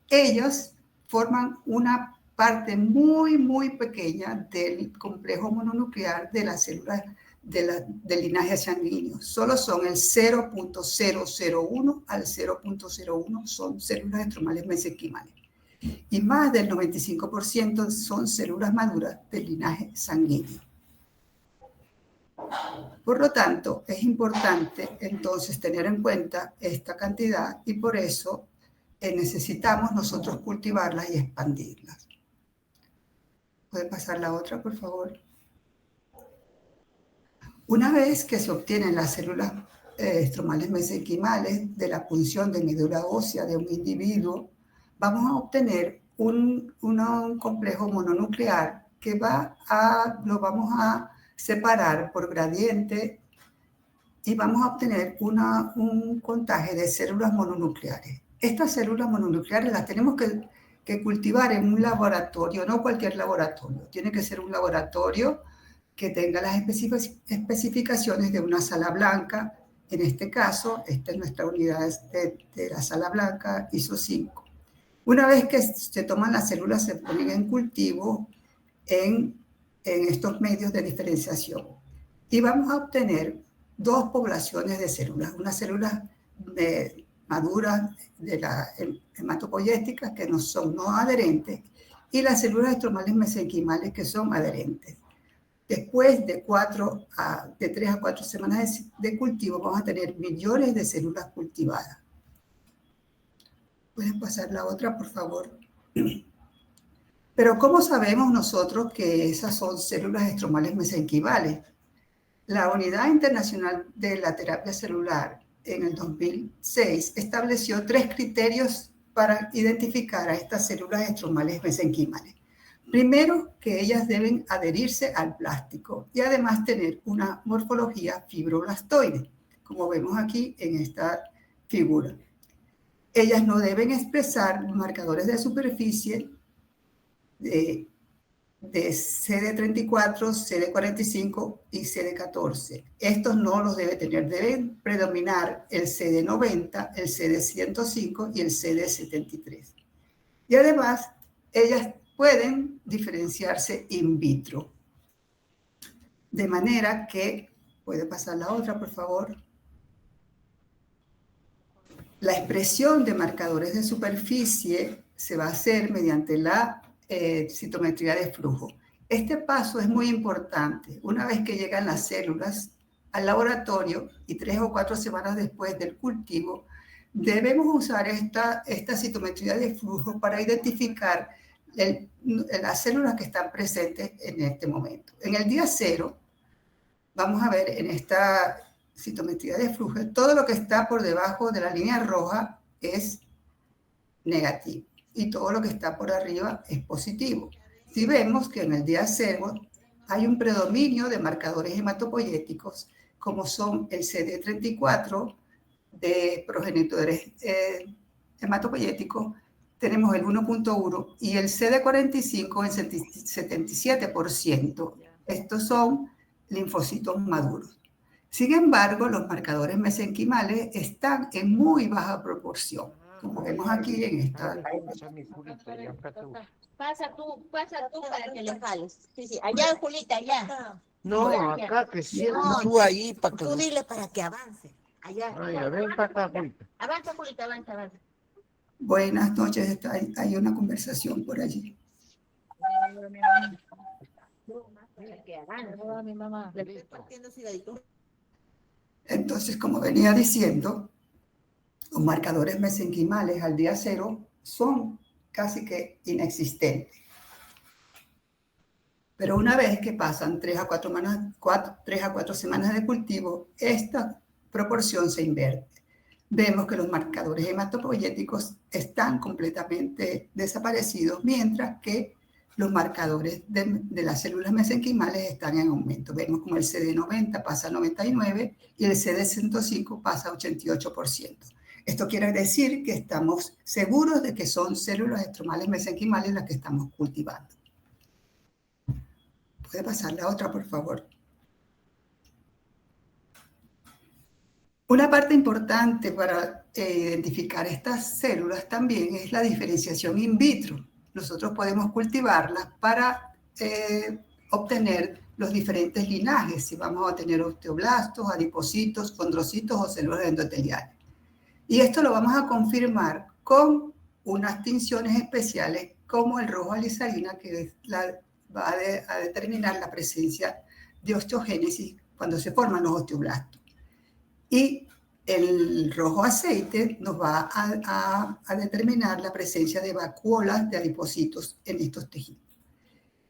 Ellos forman una parte muy, muy pequeña del complejo mononuclear de las células del linaje sanguíneo. Solo son el 0.001 al 0.01 son células estromales mesenquimales. Y más del 95% son células maduras del linaje sanguíneo. Por lo tanto, es importante entonces tener en cuenta esta cantidad y por eso necesitamos nosotros cultivarlas y expandirlas. ¿Puede pasar la otra, por favor? Una vez que se obtienen las células estromales mesenquimales de la punción de médula ósea de un individuo, vamos a obtener un complejo mononuclear que lo vamos a separar por gradiente y vamos a obtener un contaje de células mononucleares. Estas células mononucleares las tenemos que cultivar en un laboratorio, no cualquier laboratorio. Tiene que ser un laboratorio que tenga las especificaciones de una sala blanca. En este caso, esta es nuestra unidad de la sala blanca ISO 5. Una vez que se toman las células, se ponen en cultivo en estos medios de diferenciación. Y vamos a obtener dos poblaciones de células. Unas células maduras de la hematopoyética que no son no adherentes y las células estromales mesenquimales que son adherentes. Después de 3 a 4 semanas de cultivo vamos a tener millones de células cultivadas. ¿Pueden pasar la otra, por favor? Pero ¿cómo sabemos nosotros que esas son células estromales mesenquimales? La Unidad Internacional de la Terapia Celular en el 2006 estableció 3 criterios para identificar a estas células estromales mesenquimales. Primero, que ellas deben adherirse al plástico y además tener una morfología fibroblastoide, como vemos aquí en esta figura. Ellas no deben expresar marcadores de superficie de CD34, CD45 y CD14. Estos no los debe tener, deben predominar el CD90, el CD105 y el CD73. Y además, ellas pueden diferenciarse in vitro. De manera que, puede pasar la otra, por favor. La expresión de marcadores de superficie se va a hacer mediante la citometría de flujo. Este paso es muy importante. Una vez que llegan las células al laboratorio y 3 o 4 semanas después del cultivo, debemos usar esta citometría de flujo para identificar las células que están presentes en este momento. En el día 0, vamos a ver en esta citometría de flujo, todo lo que está por debajo de la línea roja es negativo y todo lo que está por arriba es positivo. Si vemos que en el día 0 hay un predominio de marcadores hematopoyéticos como son el CD34 de progenitores hematopoyéticos, tenemos el 1.1 y el CD45 en 77%. Estos son linfocitos maduros. Sin embargo, los marcadores mesenquimales están en muy baja proporción, como vemos aquí en esta. Pasa tú para que le jales. Sí, allá, Julita, allá. No, acá que cierres tú ahí para que... Tú dile para que avance. Allá. Ay, ven para acá, Julita. Avanza, Julita, avanza. Buenas noches, hay una conversación por allí. Entonces, como venía diciendo, los marcadores mesenquimales al día 0 son casi que inexistentes. Pero una vez que pasan 3 a 4 semanas de cultivo, esta proporción se inverte. Vemos que los marcadores hematopoyéticos están completamente desaparecidos, mientras que los marcadores de las células mesenquimales están en aumento. Vemos como el CD90 pasa a 99 y el CD105 pasa a 88%. Esto quiere decir que estamos seguros de que son células estromales mesenquimales las que estamos cultivando. ¿Puede pasar la otra, por favor? Una parte importante para identificar estas células también es la diferenciación in vitro. Nosotros podemos cultivarlas para obtener los diferentes linajes, si vamos a tener osteoblastos, adipocitos, condrocitos o células endoteliales. Y esto lo vamos a confirmar con unas tinciones especiales como el rojo alizarina, que va a determinar la presencia de osteogénesis cuando se forman los osteoblastos. Y el rojo aceite nos va a determinar la presencia de vacuolas de adipocitos en estos tejidos.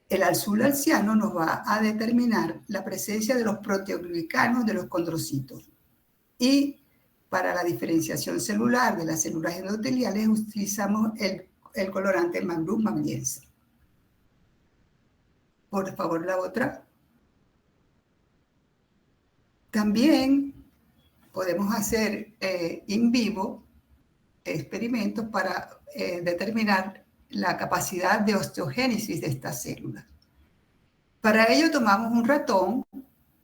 El azul alciano nos va a determinar la presencia de los proteoglicanos de los condrocitos. Y para la diferenciación celular de las células endoteliales utilizamos el colorante Magnum magliense. Por favor, la otra. También podemos hacer in vivo experimentos para determinar la capacidad de osteogénesis de estas células. Para ello tomamos un ratón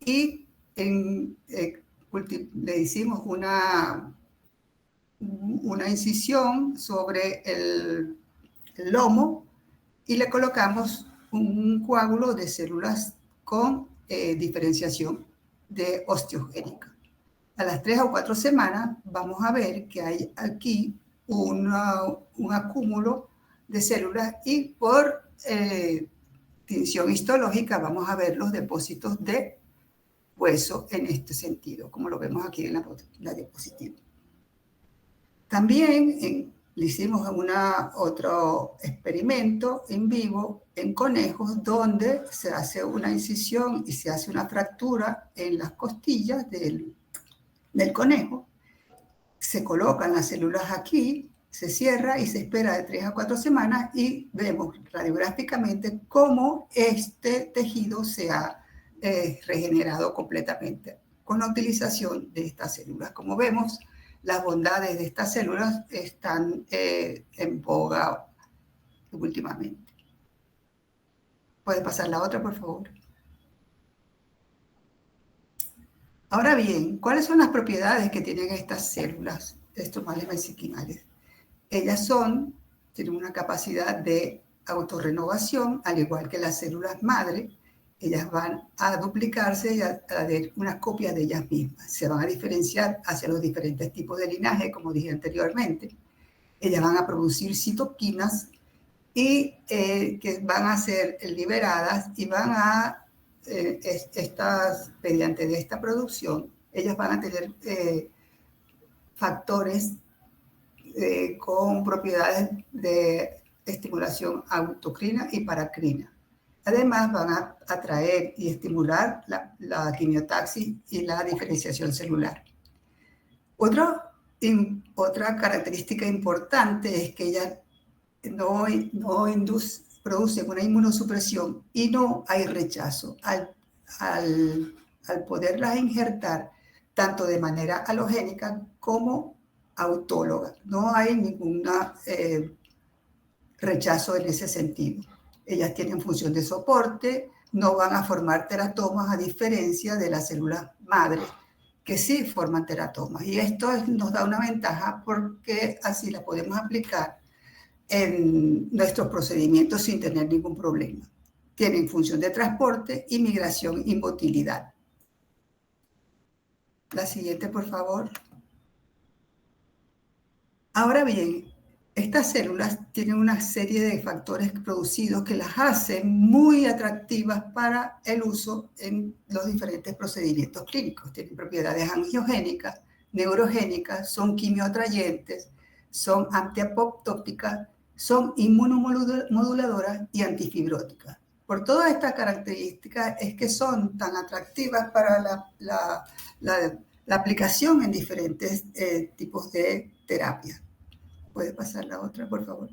y le hicimos una incisión sobre el lomo y le colocamos un coágulo de células con diferenciación de osteogénica. A las 3 o 4 semanas vamos a ver que hay aquí un acúmulo de células y por tinción histológica vamos a ver los depósitos de hueso en este sentido, como lo vemos aquí en la diapositiva. También le hicimos otro experimento en vivo en conejos donde se hace una incisión y se hace una fractura en las costillas del conejo. Se colocan las células aquí, se cierra y se espera de 3 a 4 semanas y vemos radiográficamente cómo este tejido se ha regenerado completamente con la utilización de estas células. Como vemos, las bondades de estas células están en boga últimamente. ¿Puede pasar la otra, por favor? Ahora bien, ¿cuáles son las propiedades que tienen estas células estromales mesenquimales? Ellas tienen una capacidad de autorrenovación, al igual que las células madre. Ellas van a duplicarse y a dar una copia de ellas mismas. Se van a diferenciar hacia los diferentes tipos de linaje, como dije anteriormente. Ellas van a producir citoquinas y que van a ser liberadas y van a, mediante de esta producción, ellas van a tener factores con propiedades de estimulación autocrina y paracrina. Además, van a atraer y estimular la quimiotaxis y la diferenciación celular. Otra característica importante es que ellas no producen una inmunosupresión y no hay rechazo. Al poderlas injertar tanto de manera halogénica como autóloga. No hay ningún rechazo en ese sentido. Ellas tienen función de soporte, no van a formar teratomas a diferencia de las células madre, que sí forman teratomas. Y esto nos da una ventaja porque así la podemos aplicar en nuestros procedimientos sin tener ningún problema. Tienen función de transporte, migración y motilidad. La siguiente, por favor. Ahora bien, estas células tienen una serie de factores producidos que las hacen muy atractivas para el uso en los diferentes procedimientos clínicos. Tienen propiedades angiogénicas, neurogénicas, son quimioatrayentes, son antiapoptóticas, son inmunomoduladoras y antifibróticas. Por todas estas características es que son tan atractivas para la aplicación en diferentes tipos de terapia. ¿Puede pasar la otra, por favor?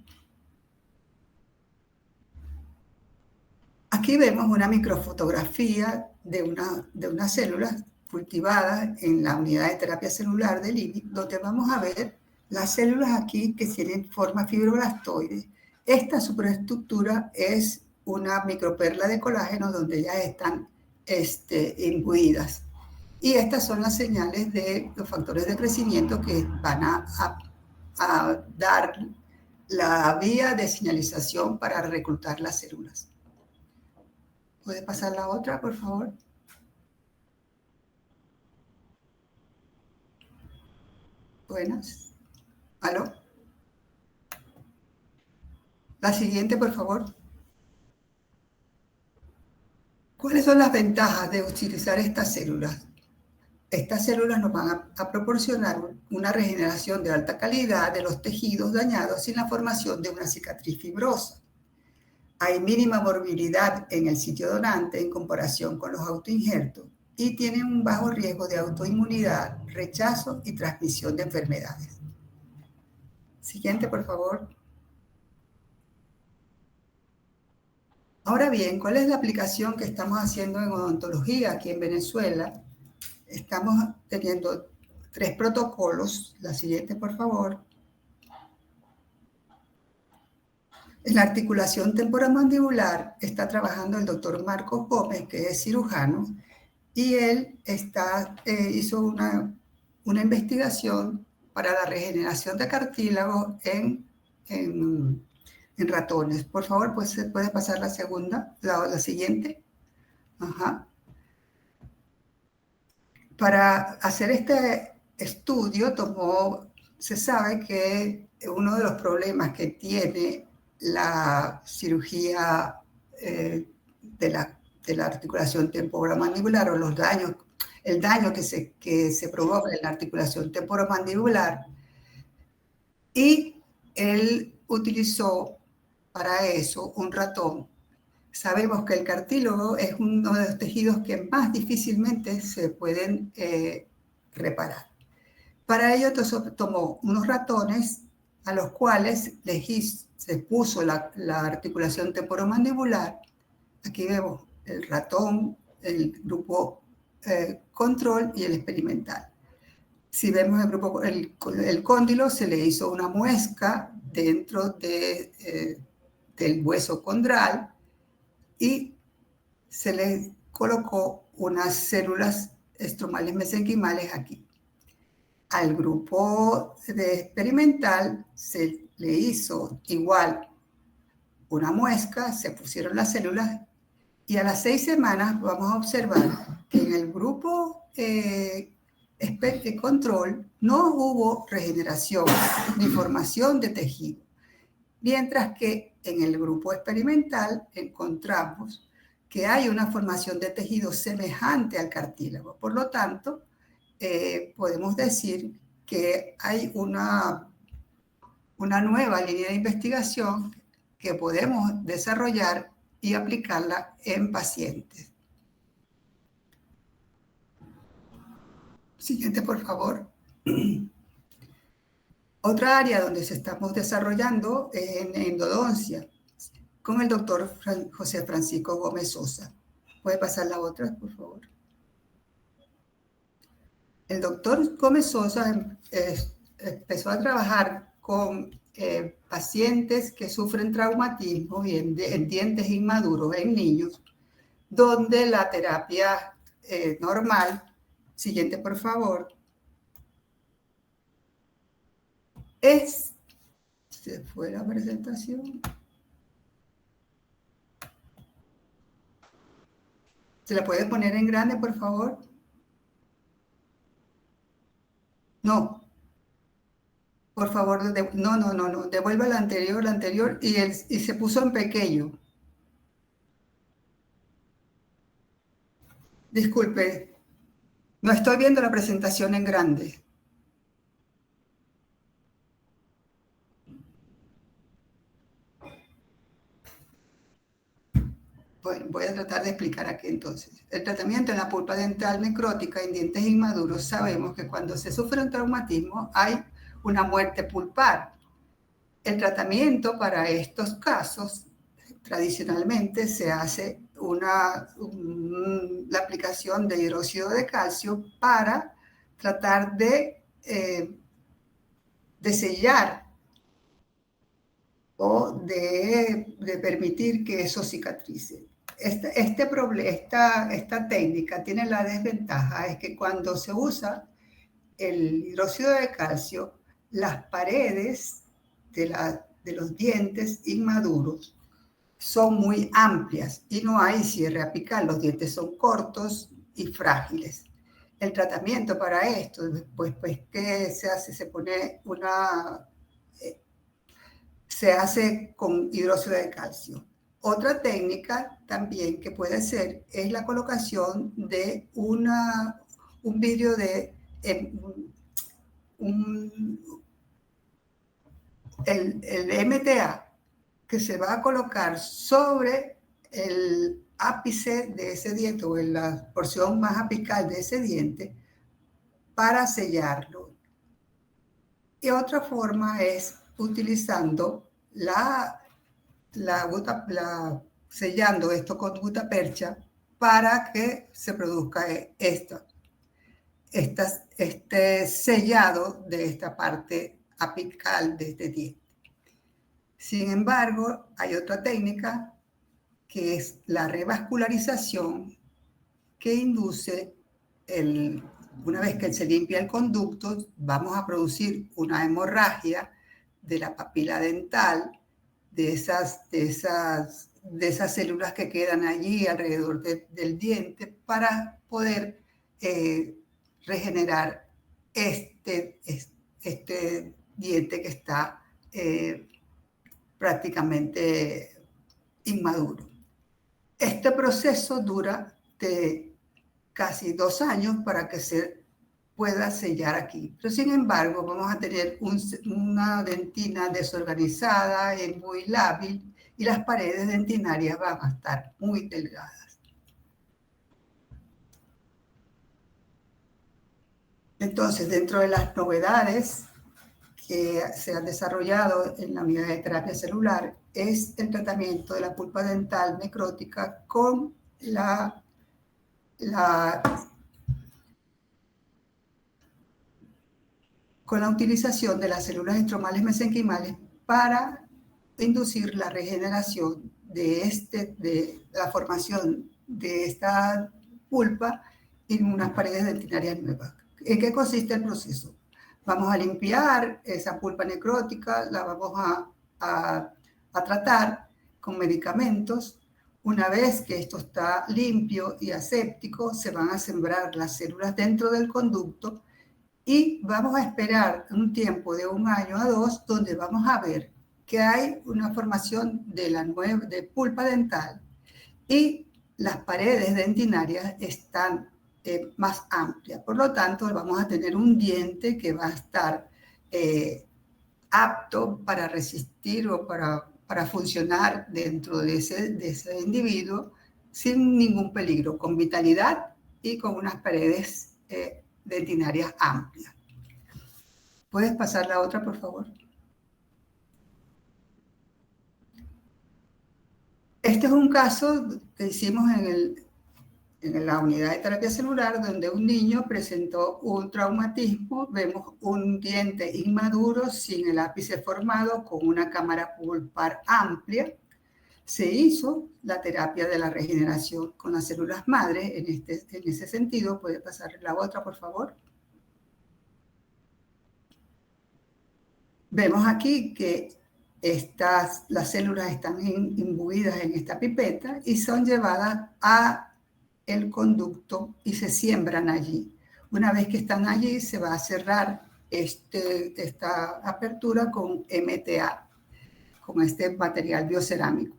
Aquí vemos una microfotografía de unas células cultivadas en la unidad de terapia celular del INI, donde vamos a ver las células aquí que tienen forma fibroblastoide. Esta superestructura es una microperla de colágeno donde ya están imbuidas. Y estas son las señales de los factores de crecimiento que van a dar la vía de señalización para reclutar las células. ¿Puede pasar la otra, por favor? Buenas. ¿Aló? La siguiente, por favor. ¿Cuáles son las ventajas de utilizar estas células? Estas células nos van a proporcionar una regeneración de alta calidad de los tejidos dañados sin la formación de una cicatriz fibrosa. Hay mínima morbilidad en el sitio donante en comparación con los autoinjertos y tienen un bajo riesgo de autoinmunidad, rechazo y transmisión de enfermedades. Siguiente, por favor. Ahora bien, ¿cuál es la aplicación que estamos haciendo en odontología aquí en Venezuela? Estamos teniendo 3 protocolos. La siguiente, por favor. En la articulación temporomandibular está trabajando el doctor Marcos Gómez, que es cirujano, y él hizo una investigación para la regeneración de cartílago en ratones. Por favor, pues se puede pasar la segunda, la siguiente. Ajá. Para hacer este estudio se sabe que uno de los problemas que tiene la cirugía de la articulación temporomandibular o el daño que se provoca en la articulación temporomandibular, y él utilizó para eso un ratón. Sabemos que el cartílago es uno de los tejidos que más difícilmente se pueden reparar. Para ello tomó unos ratones a los cuales se puso la articulación temporomandibular. Aquí vemos el ratón, el grupo control y el experimental. Si vemos el cóndilo, se le hizo una muesca dentro del hueso condral y se le colocó unas células estromales mesenquimales aquí. Al grupo experimental se le hizo igual una muesca, se pusieron las células y a las 6 semanas vamos a observar que en el grupo de control no hubo regeneración ni formación de tejido, mientras que en el grupo experimental encontramos que hay una formación de tejido semejante al cartílago. Por lo tanto, podemos decir que hay una nueva línea de investigación que podemos desarrollar y aplicarla en pacientes. Siguiente, por favor. Otra área donde se estamos desarrollando es en endodoncia, con el doctor José Francisco Gómez Sosa. ¿Puede pasar la otra, por favor? El doctor Gómez Sosa empezó a trabajar con pacientes que sufren traumatismo y en dientes inmaduros en niños, donde la terapia normal, siguiente por favor, se fue la presentación. ¿Se la puede poner en grande, por favor? No. Por favor, no. Devuelva la anterior, y se puso en pequeño. Disculpe, no estoy viendo la presentación en grande. Bueno, voy a tratar de explicar aquí entonces. El tratamiento en la pulpa dental necrótica en dientes inmaduros, sabemos que cuando se sufre un traumatismo hay una muerte pulpar. El tratamiento para estos casos tradicionalmente se hace la aplicación de hidróxido de calcio para tratar de sellar o de permitir que eso cicatrice. esta técnica tiene la desventaja es que cuando se usa el hidróxido de calcio, las paredes de los dientes inmaduros son muy amplias y no hay cierre apical. Los dientes son cortos y frágiles. El tratamiento para esto, pues ¿qué se hace? Se hace con hidróxido de calcio. Otra técnica también que puede ser es la colocación de un vidrio de el MTA que se va a colocar sobre el ápice de ese diente o en la porción más apical de ese diente para sellarlo. Y otra forma es utilizando sellando esto con gutapercha para que se produzca este sellado de esta parte apical de este diente. Sin embargo, hay otra técnica que es la revascularización que induce, una vez que se limpia el conducto, vamos a producir una hemorragia de la papila dental, de esas células que quedan allí alrededor del diente para poder regenerar este diente que está prácticamente inmaduro. Este proceso dura de casi 2 años para que se pueda sellar aquí. Pero sin embargo, vamos a tener una dentina desorganizada y muy lábil y las paredes dentinarias van a estar muy delgadas. Entonces, dentro de las novedades que se han desarrollado en la unidad de terapia celular es el tratamiento de la pulpa dental necrótica con la utilización de las células estromales mesenquimales para inducir la regeneración de la formación de esta pulpa en unas paredes dentinarias nuevas. ¿En qué consiste el proceso? Vamos a limpiar esa pulpa necrótica, la vamos a tratar con medicamentos. Una vez que esto está limpio y aséptico, se van a sembrar las células dentro del conducto y vamos a esperar un tiempo de 1 año a 2, donde vamos a ver que hay una formación de pulpa dental y las paredes dentinarias están más amplias. Por lo tanto, vamos a tener un diente que va a estar apto para resistir o para funcionar dentro de ese individuo sin ningún peligro, con vitalidad y con unas paredes dentinarias amplias. ¿Puedes pasar la otra, por favor? Este es un caso que hicimos en la unidad de terapia celular, donde un niño presentó un traumatismo. Vemos un diente inmaduro sin el ápice formado, con una cámara pulpar amplia. Se hizo la terapia de la regeneración con las células madre. En ese sentido, puede pasar la otra, por favor. Vemos aquí que las células están imbuidas en esta pipeta y son llevadas a el conducto y se siembran allí. Una vez que están allí, se va a cerrar esta apertura con MTA, con este material biocerámico.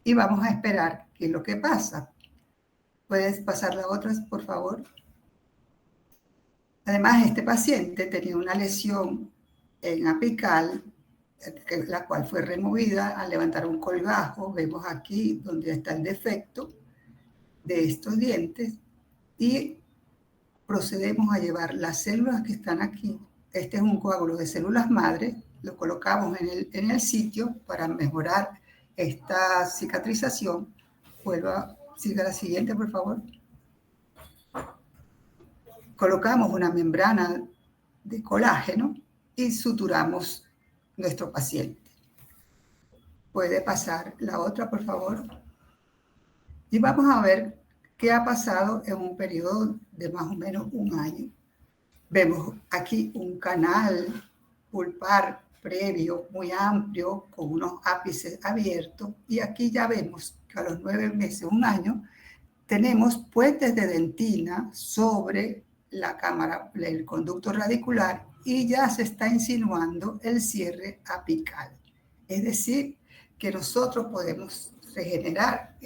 Y vamos a esperar qué es lo que pasa. ¿Puedes pasar la otra, por favor? Además, este paciente tenía una lesión en apical, la cual fue removida al levantar un colgajo. Vemos aquí donde está el defecto de estos dientes y procedemos a llevar las células que están aquí. Este es un coágulo de células madre, lo colocamos en el sitio para mejorar esta cicatrización. Siga la siguiente, por favor. Colocamos una membrana de colágeno y suturamos nuestro paciente. ¿Puede pasar la otra, por favor? Y vamos a ver qué ha pasado en un periodo de más o menos un año. Vemos aquí un canal pulpar previo muy amplio con unos ápices abiertos, y aquí ya vemos que a los 9 meses, un año, tenemos puentes de dentina sobre la cámara, el conducto radicular, y ya se está insinuando el cierre apical. Es decir, que nosotros podemos regenerar,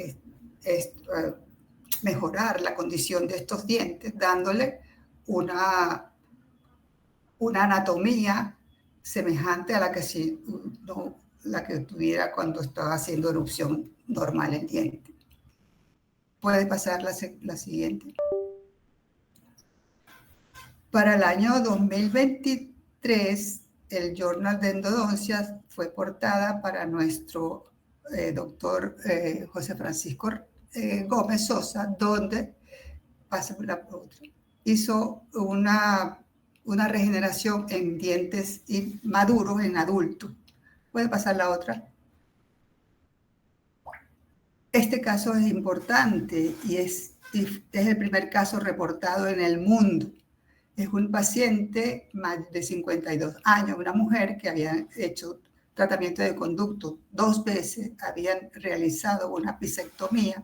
mejorar la condición de estos dientes dándole una anatomía semejante a la que, la que tuviera cuando estaba haciendo erupción normal el diente. Puede pasar la siguiente. Para el año 2023, el Journal de Endodoncia fue portada para nuestro doctor José Francisco Gómez Sosa, donde hizo una regeneración en dientes maduros en adultos. Puede pasar la otra. Este caso es importante y es el primer caso reportado en el mundo. Es un paciente de 52 años, una mujer que había hecho tratamiento de conducto 2 veces, habían realizado una apicectomía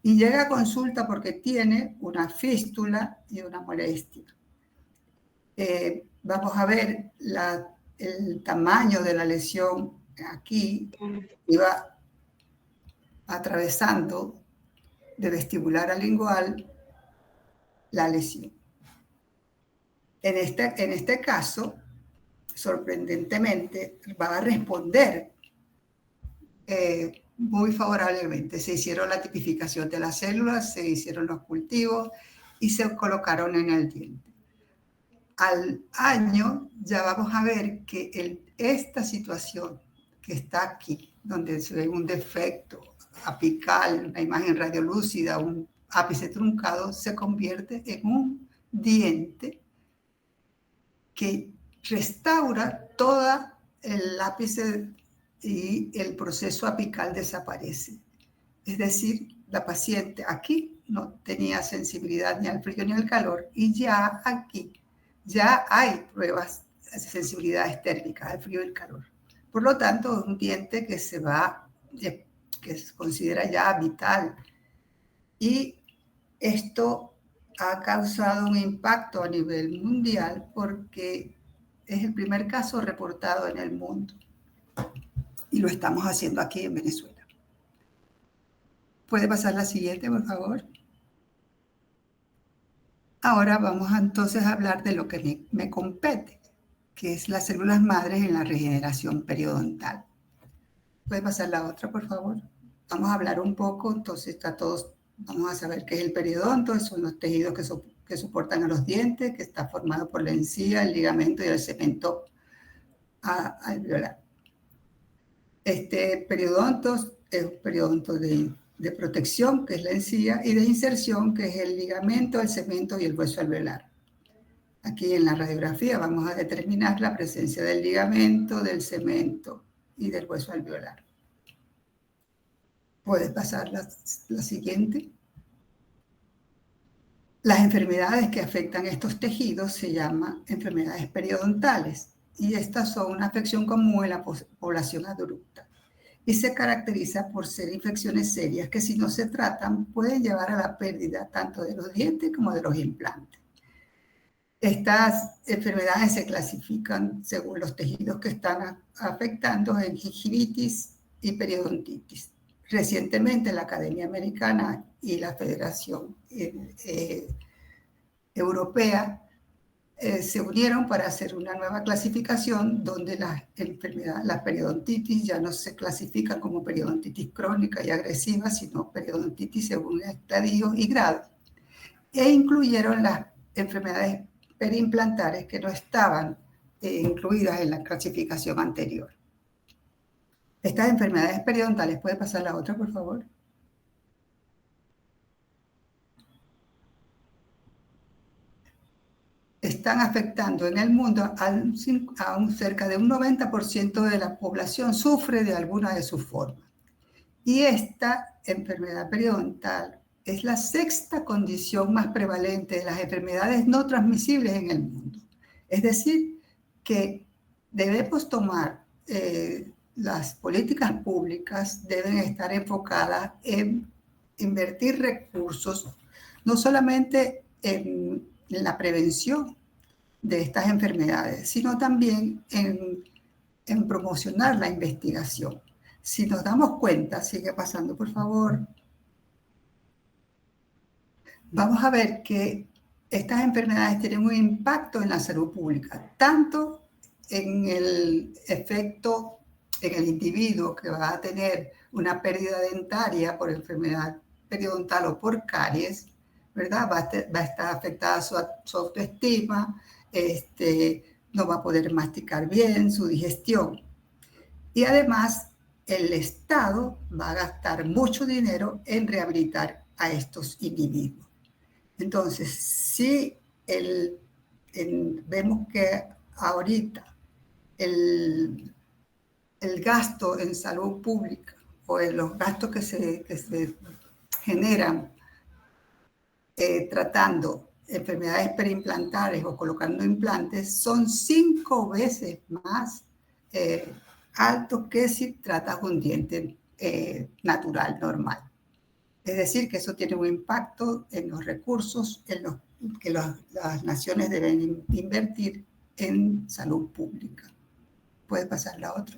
y llega a consulta porque tiene una fístula y una molestia. Vamos a ver el tamaño de la lesión aquí. Iba atravesando de vestibular a lingual la lesión. En este caso, sorprendentemente, va a responder muy favorablemente. Se hicieron la tipificación de las células, se hicieron los cultivos y se colocaron en el diente. Al año ya vamos a ver que esta situación que está aquí, donde se ve un defecto apical, una imagen radiolúcida, un ápice truncado, se convierte en un diente que restaura todo el ápice y el proceso apical desaparece. Es decir, la paciente aquí no tenía sensibilidad ni al frío ni al calor, y ya aquí ya hay pruebas de sensibilidad térmicas al frío y el calor. Por lo tanto, es un diente que se considera ya vital. Y esto ha causado un impacto a nivel mundial porque es el primer caso reportado en el mundo. Y lo estamos haciendo aquí en Venezuela. ¿Puede pasar la siguiente, por favor? Ahora vamos entonces a hablar de lo que me compete, que es las células madres en la regeneración periodontal. ¿Puede pasar la otra, por favor? Vamos a hablar un poco, entonces vamos a saber qué es el periodonto. Son los tejidos que soportan a los dientes, que está formado por la encía, el ligamento y el cemento alveolar. Este periodonto es un periodonto de protección, que es la encía, y de inserción, que es el ligamento, el cemento y el hueso alveolar. Aquí en la radiografía vamos a determinar la presencia del ligamento, del cemento y del hueso alveolar. ¿Puede pasar la siguiente? Las enfermedades que afectan estos tejidos se llaman enfermedades periodontales, y estas son una afección común en la población adulta y se caracteriza por ser infecciones serias que, si no se tratan, pueden llevar a la pérdida tanto de los dientes como de los implantes. Estas enfermedades se clasifican según los tejidos que están afectando en gingivitis y periodontitis. Recientemente la Academia Americana y la Federación Europea se unieron para hacer una nueva clasificación donde la periodontitis ya no se clasifica como periodontitis crónica y agresiva, sino periodontitis según estadios y grados. E incluyeron las enfermedades perimplantares que no estaban incluidas en la clasificación anterior. Estas enfermedades periodontales, ¿puede pasar la otra, por favor? Están afectando en el mundo a cerca de un 90% de la población sufre de alguna de sus formas. Y esta enfermedad periodontal es la sexta condición más prevalente de las enfermedades no transmisibles en el mundo. Es decir, que debemos tomar, las políticas públicas deben estar enfocadas en invertir recursos, no solamente en la prevención de estas enfermedades, sino también en promocionar la investigación. Si nos damos cuenta, sigue pasando por favor, vamos a ver que estas enfermedades tienen un impacto en la salud pública, tanto en el efecto en el individuo que va a tener una pérdida dentaria por enfermedad periodontal o por caries, ¿verdad? Va a estar afectada su autoestima, no va a poder masticar bien, su digestión. Y además, el Estado va a gastar mucho dinero en rehabilitar a estos individuos. Entonces, si vemos que ahorita el gasto en salud pública o en los gastos que se generan tratando enfermedades periimplantales o colocando implantes son 5 veces más altos que si tratas un diente natural, normal. Es decir, que eso tiene un impacto en los recursos que las naciones deben invertir en salud pública. Puede pasar la otra.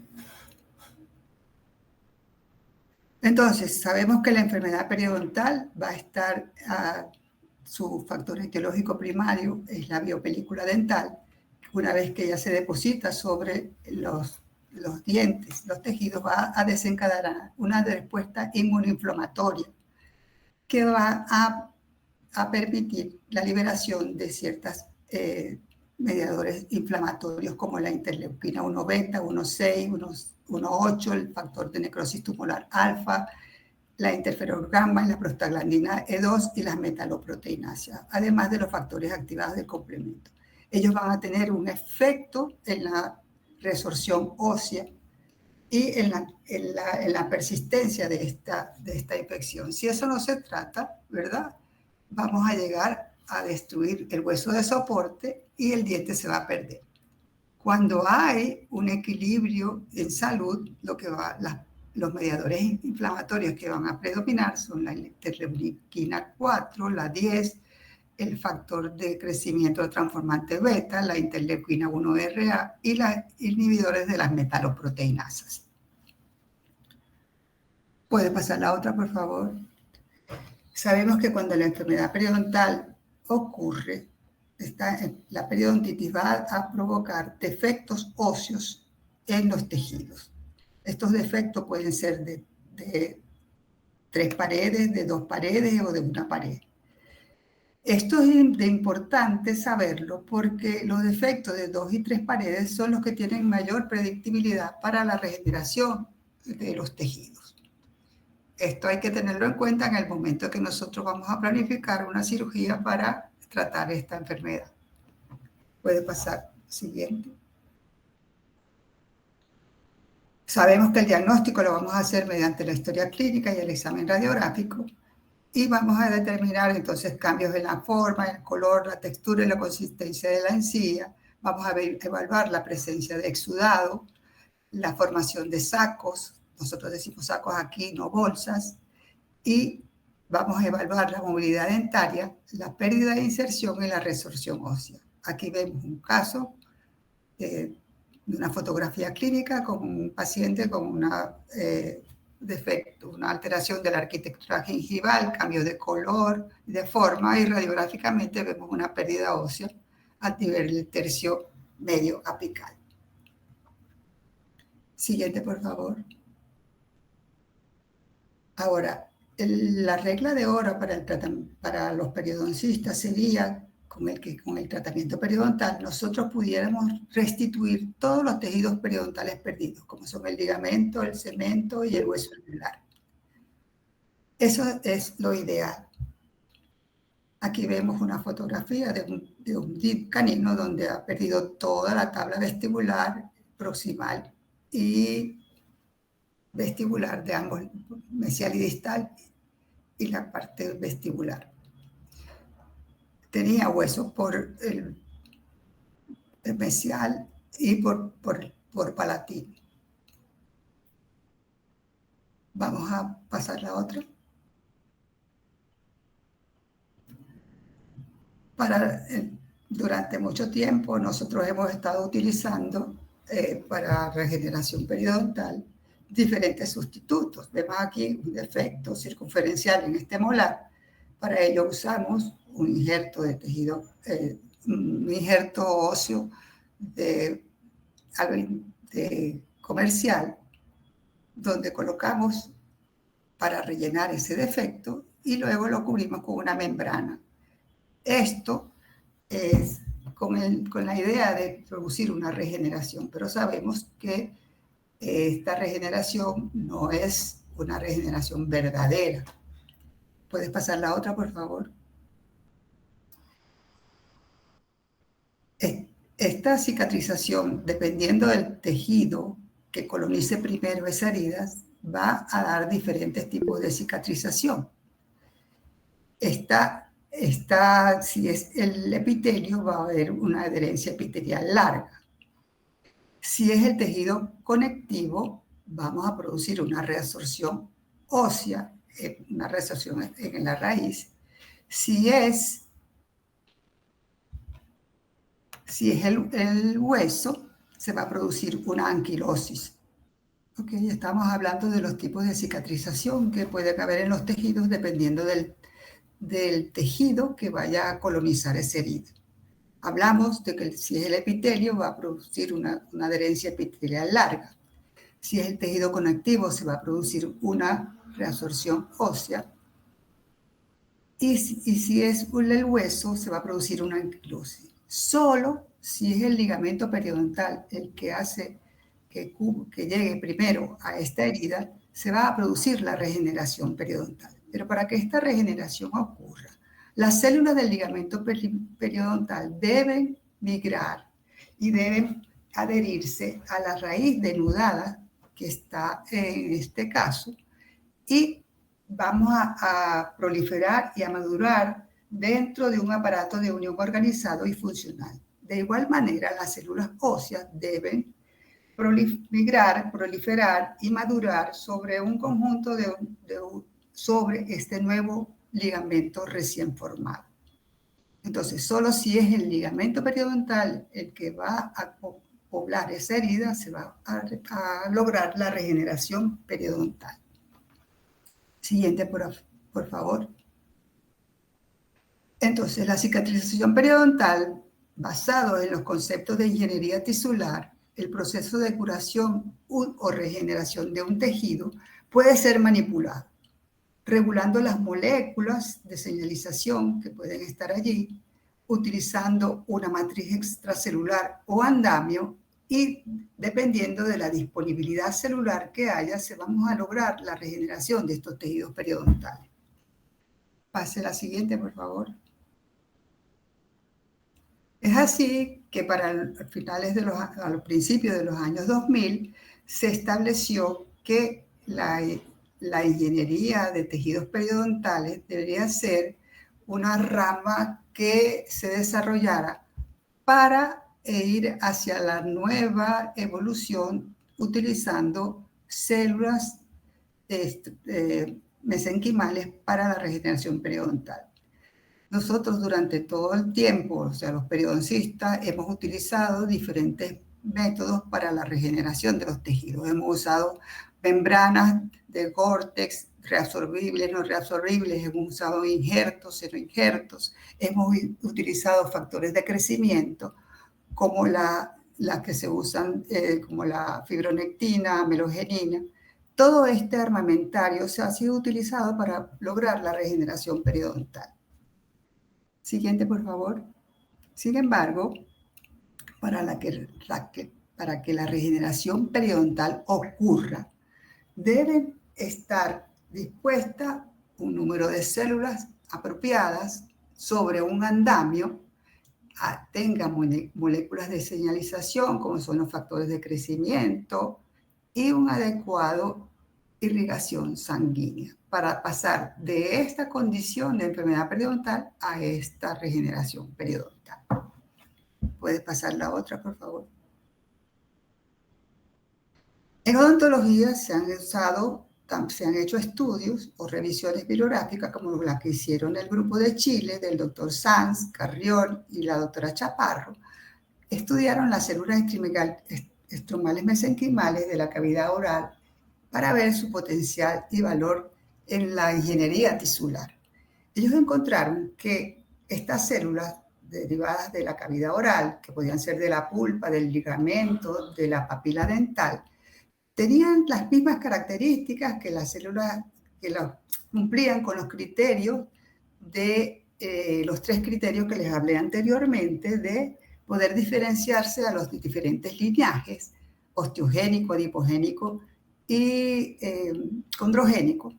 Entonces, sabemos que la enfermedad periodontal va a estar, su factor etiológico primario es la biopelícula dental. Una vez que ya se deposita sobre los dientes, los tejidos, va a desencadenar una respuesta inmunoinflamatoria que va a permitir la liberación de ciertos mediadores inflamatorios como la interleuquina 1 beta, 1,6, 1,8, el factor de necrosis tumoral alfa, la interferón gamma, la prostaglandina E2 y las metaloproteináceas, además de los factores activados del complemento. Ellos van a tener un efecto en la resorción ósea y en la persistencia de esta infección. Si eso no se trata, ¿verdad? Vamos a llegar a destruir el hueso de soporte y el diente se va a perder. Cuando hay un equilibrio en salud, los mediadores inflamatorios que van a predominar son la interleuquina 4, la 10, el factor de crecimiento transformante beta, la interleuquina 1RA y los inhibidores de las metaloproteinasas. ¿Puede pasar la otra, por favor? Sabemos que cuando la enfermedad periodontal ocurre, la periodontitis va a provocar defectos óseos en los tejidos. Estos defectos pueden ser de 3 paredes, de 2 paredes o de 1 pared. Esto es importante saberlo porque los defectos de 2 y 3 paredes son los que tienen mayor predictibilidad para la regeneración de los tejidos. Esto hay que tenerlo en cuenta en el momento que nosotros vamos a planificar una cirugía para tratar esta enfermedad. Puede pasar. Siguiente. Sabemos que el diagnóstico lo vamos a hacer mediante la historia clínica y el examen radiográfico y vamos a determinar entonces cambios en la forma, el color, la textura y la consistencia de la encía. Vamos a evaluar la presencia de exudado, la formación de sacos, nosotros decimos sacos aquí, no bolsas, y vamos a evaluar la movilidad dentaria, la pérdida de inserción y la resorción ósea. Aquí vemos un caso de una fotografía clínica con un paciente con un defecto, una alteración de la arquitectura gingival, cambio de color, de forma, y radiográficamente vemos una pérdida ósea a nivel del tercio medio apical. Siguiente, por favor. Ahora, la regla de oro para los periodoncistas sería con el tratamiento periodontal nosotros pudiéramos restituir todos los tejidos periodontales perdidos, como son el ligamento, el cemento y el hueso anular. Eso es lo ideal. Aquí vemos una fotografía de un canino donde ha perdido toda la tabla vestibular proximal y vestibular de ambos, mesial y distal, y la parte vestibular. Tenía huesos por el mesial y por palatino. Vamos a pasar la otra. Durante mucho tiempo nosotros hemos estado utilizando para regeneración periodontal diferentes sustitutos. Vemos aquí un defecto circunferencial en este molar. Para ello usamos un injerto de tejido, un injerto óseo de comercial, donde colocamos para rellenar ese defecto y luego lo cubrimos con una membrana. Esto es con la idea de producir una regeneración, pero sabemos que esta regeneración no es una regeneración verdadera. ¿Puedes pasar la otra, por favor? Esta cicatrización, dependiendo del tejido que colonice primero esas heridas, va a dar diferentes tipos de cicatrización. Si es el epitelio, va a haber una adherencia epitelial larga. Si es el tejido conectivo, vamos a producir una reabsorción ósea, una reabsorción en la raíz. Si es el hueso, se va a producir una anquilosis. Ok, estamos hablando de los tipos de cicatrización que pueden haber en los tejidos dependiendo del tejido que vaya a colonizar esa herida. Hablamos de que si es el epitelio va a producir una adherencia epitelial larga. Si es el tejido conectivo se va a producir una reabsorción ósea. Y si es el hueso se va a producir una anquilosis. Solo si es el ligamento periodontal el que hace que llegue primero a esta herida, se va a producir la regeneración periodontal. Pero para que esta regeneración ocurra, las células del ligamento periodontal deben migrar y deben adherirse a la raíz denudada que está en este caso y vamos a proliferar y a madurar dentro de un aparato de unión organizado y funcional. De igual manera, las células óseas deben migrar, proliferar y madurar sobre un conjunto sobre este nuevo ligamento recién formado. Entonces, solo si es el ligamento periodontal el que va a poblar esa herida, se va a lograr la regeneración periodontal. Siguiente, por favor. Entonces, la cicatrización periodontal, basado en los conceptos de ingeniería tisular, el proceso de curación o regeneración de un tejido puede ser manipulado, regulando las moléculas de señalización que pueden estar allí, utilizando una matriz extracelular o andamio y dependiendo de la disponibilidad celular que haya, vamos a lograr la regeneración de estos tejidos periodontales. Pase la siguiente, por favor. Es así que para a los principios de los años 2000 se estableció que la ingeniería de tejidos periodontales debería ser una rama que se desarrollara para ir hacia la nueva evolución utilizando células mesenquimales para la regeneración periodontal. Nosotros durante todo el tiempo, o sea, los periodoncistas, hemos utilizado diferentes métodos para la regeneración de los tejidos. Hemos usado membranas de Gore-Tex, reabsorbibles, no reabsorbibles, hemos usado injertos, cero injertos, hemos utilizado factores de crecimiento como las que se usan, como la fibronectina, melogenina. Todo este armamentario ha sido utilizado para lograr la regeneración periodontal. Siguiente, por favor. Sin embargo, para que la regeneración periodontal ocurra, deben estar dispuestas un número de células apropiadas sobre un andamio, tenga moléculas de señalización, como son los factores de crecimiento, y un adecuado irrigación sanguínea para pasar de esta condición de enfermedad periodontal a esta regeneración periodontal. ¿Puedes pasar la otra, por favor? En odontología se han hecho estudios o revisiones bibliográficas como la que hicieron el grupo de Chile del doctor Sanz, Carriol y la doctora Chaparro. Estudiaron las células estromales mesenquimales de la cavidad oral para ver su potencial y valor en la ingeniería tisular. Ellos encontraron que estas células derivadas de la cavidad oral, que podían ser de la pulpa, del ligamento, de la papila dental, tenían las mismas características que las células que cumplían con los criterios de los 3 criterios que les hablé anteriormente de poder diferenciarse a los diferentes linajes, osteogénico, adipogénico y condrogénico,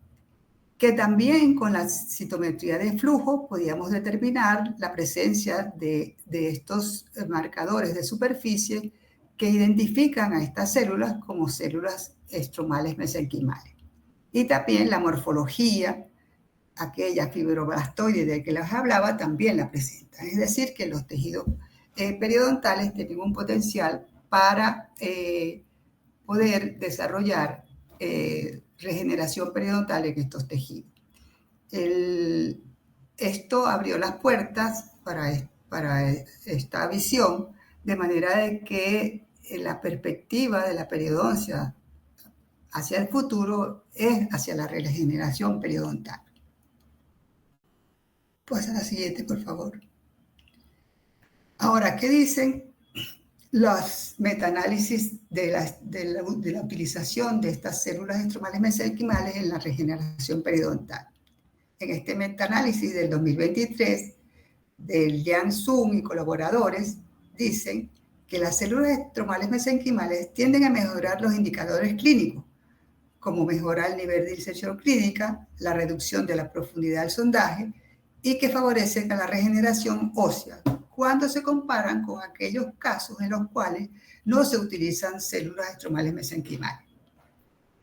que también con la citometría de flujo podíamos determinar la presencia de estos marcadores de superficie que identifican a estas células como células estromales mesenquimales. Y también la morfología, aquella fibroblastoide de que les hablaba, también la presenta. Es decir, que los tejidos periodontales tienen un potencial para poder desarrollar regeneración periodontal en estos tejidos. Esto abrió las puertas para esta visión, de manera de que la perspectiva de la periodoncia hacia el futuro es hacia la regeneración periodontal. Pues a la siguiente, por favor. Ahora, ¿qué dicen los metaanálisis de la utilización de estas células estromales mesenquimales en la regeneración periodontal? En este metaanálisis del 2023, del Yang Sun y colaboradores, dicen que las células estromales mesenquimales tienden a mejorar los indicadores clínicos, como mejorar el nivel de inserción clínica, la reducción de la profundidad del sondaje y que favorecen a la regeneración ósea, cuando se comparan con aquellos casos en los cuales no se utilizan células estromales mesenquimales.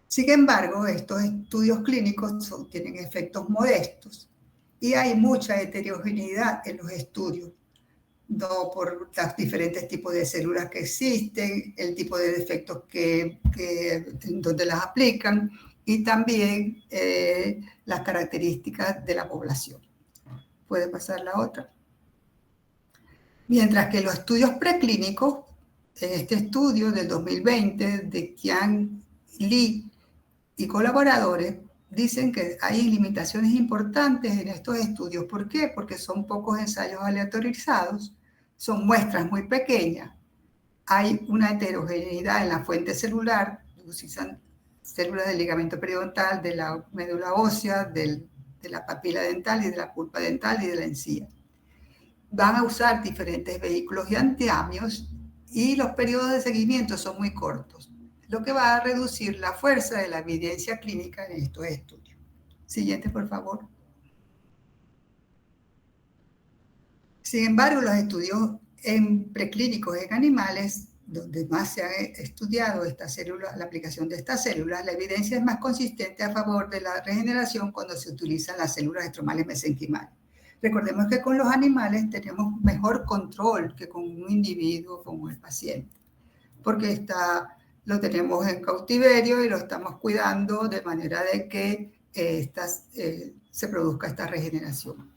Sin embargo, estos estudios clínicos tienen efectos modestos y hay mucha heterogeneidad en los estudios, no por los diferentes tipos de células que existen, el tipo de defectos donde las aplican y también las características de la población. ¿Puede pasar la otra? Mientras que los estudios preclínicos, en este estudio del 2020 de Qian Li y colaboradores, dicen que hay limitaciones importantes en estos estudios. ¿Por qué? Porque son pocos ensayos aleatorizados, son muestras muy pequeñas, hay una heterogeneidad en la fuente celular, utilizan células del ligamento periodontal, de la médula ósea, de la papila dental y de la pulpa dental y de la encía. Van a usar diferentes vehículos y antiamios y los periodos de seguimiento son muy cortos, lo que va a reducir la fuerza de la evidencia clínica en estos estudios. Siguiente, por favor. Sin embargo, los estudios preclínicos en animales, donde más se ha estudiado la aplicación de estas células, la evidencia es más consistente a favor de la regeneración cuando se utilizan las células estromales mesenquimales. Recordemos que con los animales tenemos mejor control que con un individuo como el paciente, porque lo tenemos en cautiverio y lo estamos cuidando de manera de que se produzca esta regeneración.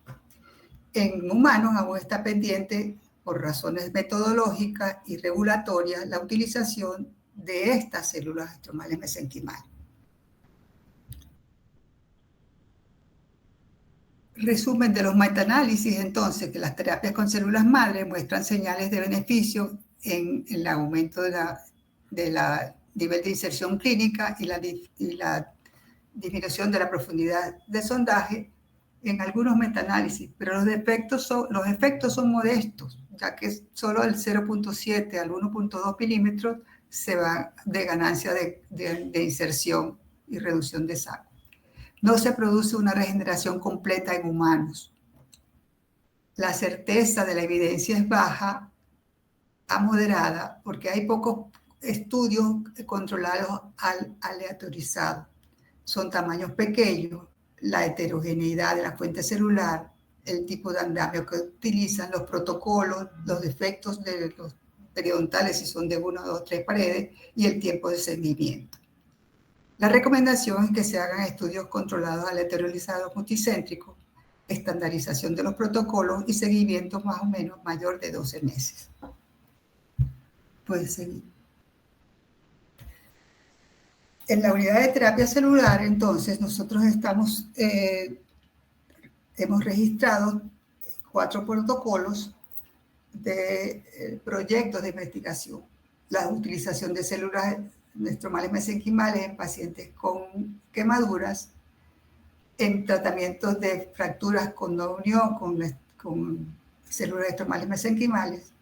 En humanos aún está pendiente, por razones metodológicas y regulatorias, la utilización de estas células estromales mesenquimales. Resumen de los metaanálisis, entonces, que las terapias con células madre muestran señales de beneficio en el aumento de la nivel de inserción clínica y la disminución de la profundidad de sondaje en algunos metaanálisis, pero los efectos son modestos, ya que solo el 0.7 al 1.2 milímetros se va de ganancia de inserción y reducción de saco. No se produce una regeneración completa en humanos. La certeza de la evidencia es baja a moderada porque hay pocos estudios controlados aleatorizados. son tamaños pequeños, la heterogeneidad de la fuente celular, el tipo de andamio que utilizan, los protocolos, los defectos de los periodontales si son de 1, 2, 3 paredes y el tiempo de seguimiento. La recomendación es que se hagan estudios controlados aleatorizados multicéntricos, estandarización de los protocolos y seguimiento más o menos mayor de 12 meses. Puedes seguir. En la unidad de terapia celular, entonces, nosotros hemos registrado 4 protocolos de proyectos de investigación. La utilización de células estromales mesenquimales en pacientes con quemaduras, en tratamientos de fracturas con no unión con células estromales mesenquimales.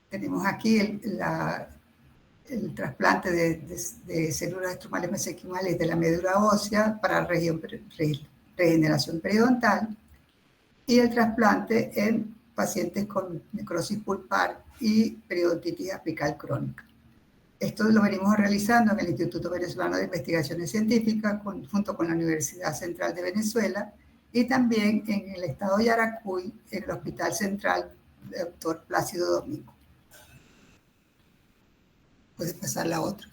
Tenemos aquí el trasplante de células estromales mesenquimales de la médula ósea para regeneración periodontal y el trasplante en pacientes con necrosis pulpar y periodontitis apical crónica. Esto lo venimos realizando en el Instituto Venezolano de Investigaciones Científicas junto con la Universidad Central de Venezuela y también en el estado de Yaracuy, en el Hospital Central Dr. Plácido Domingo. Puedes pasar la otra.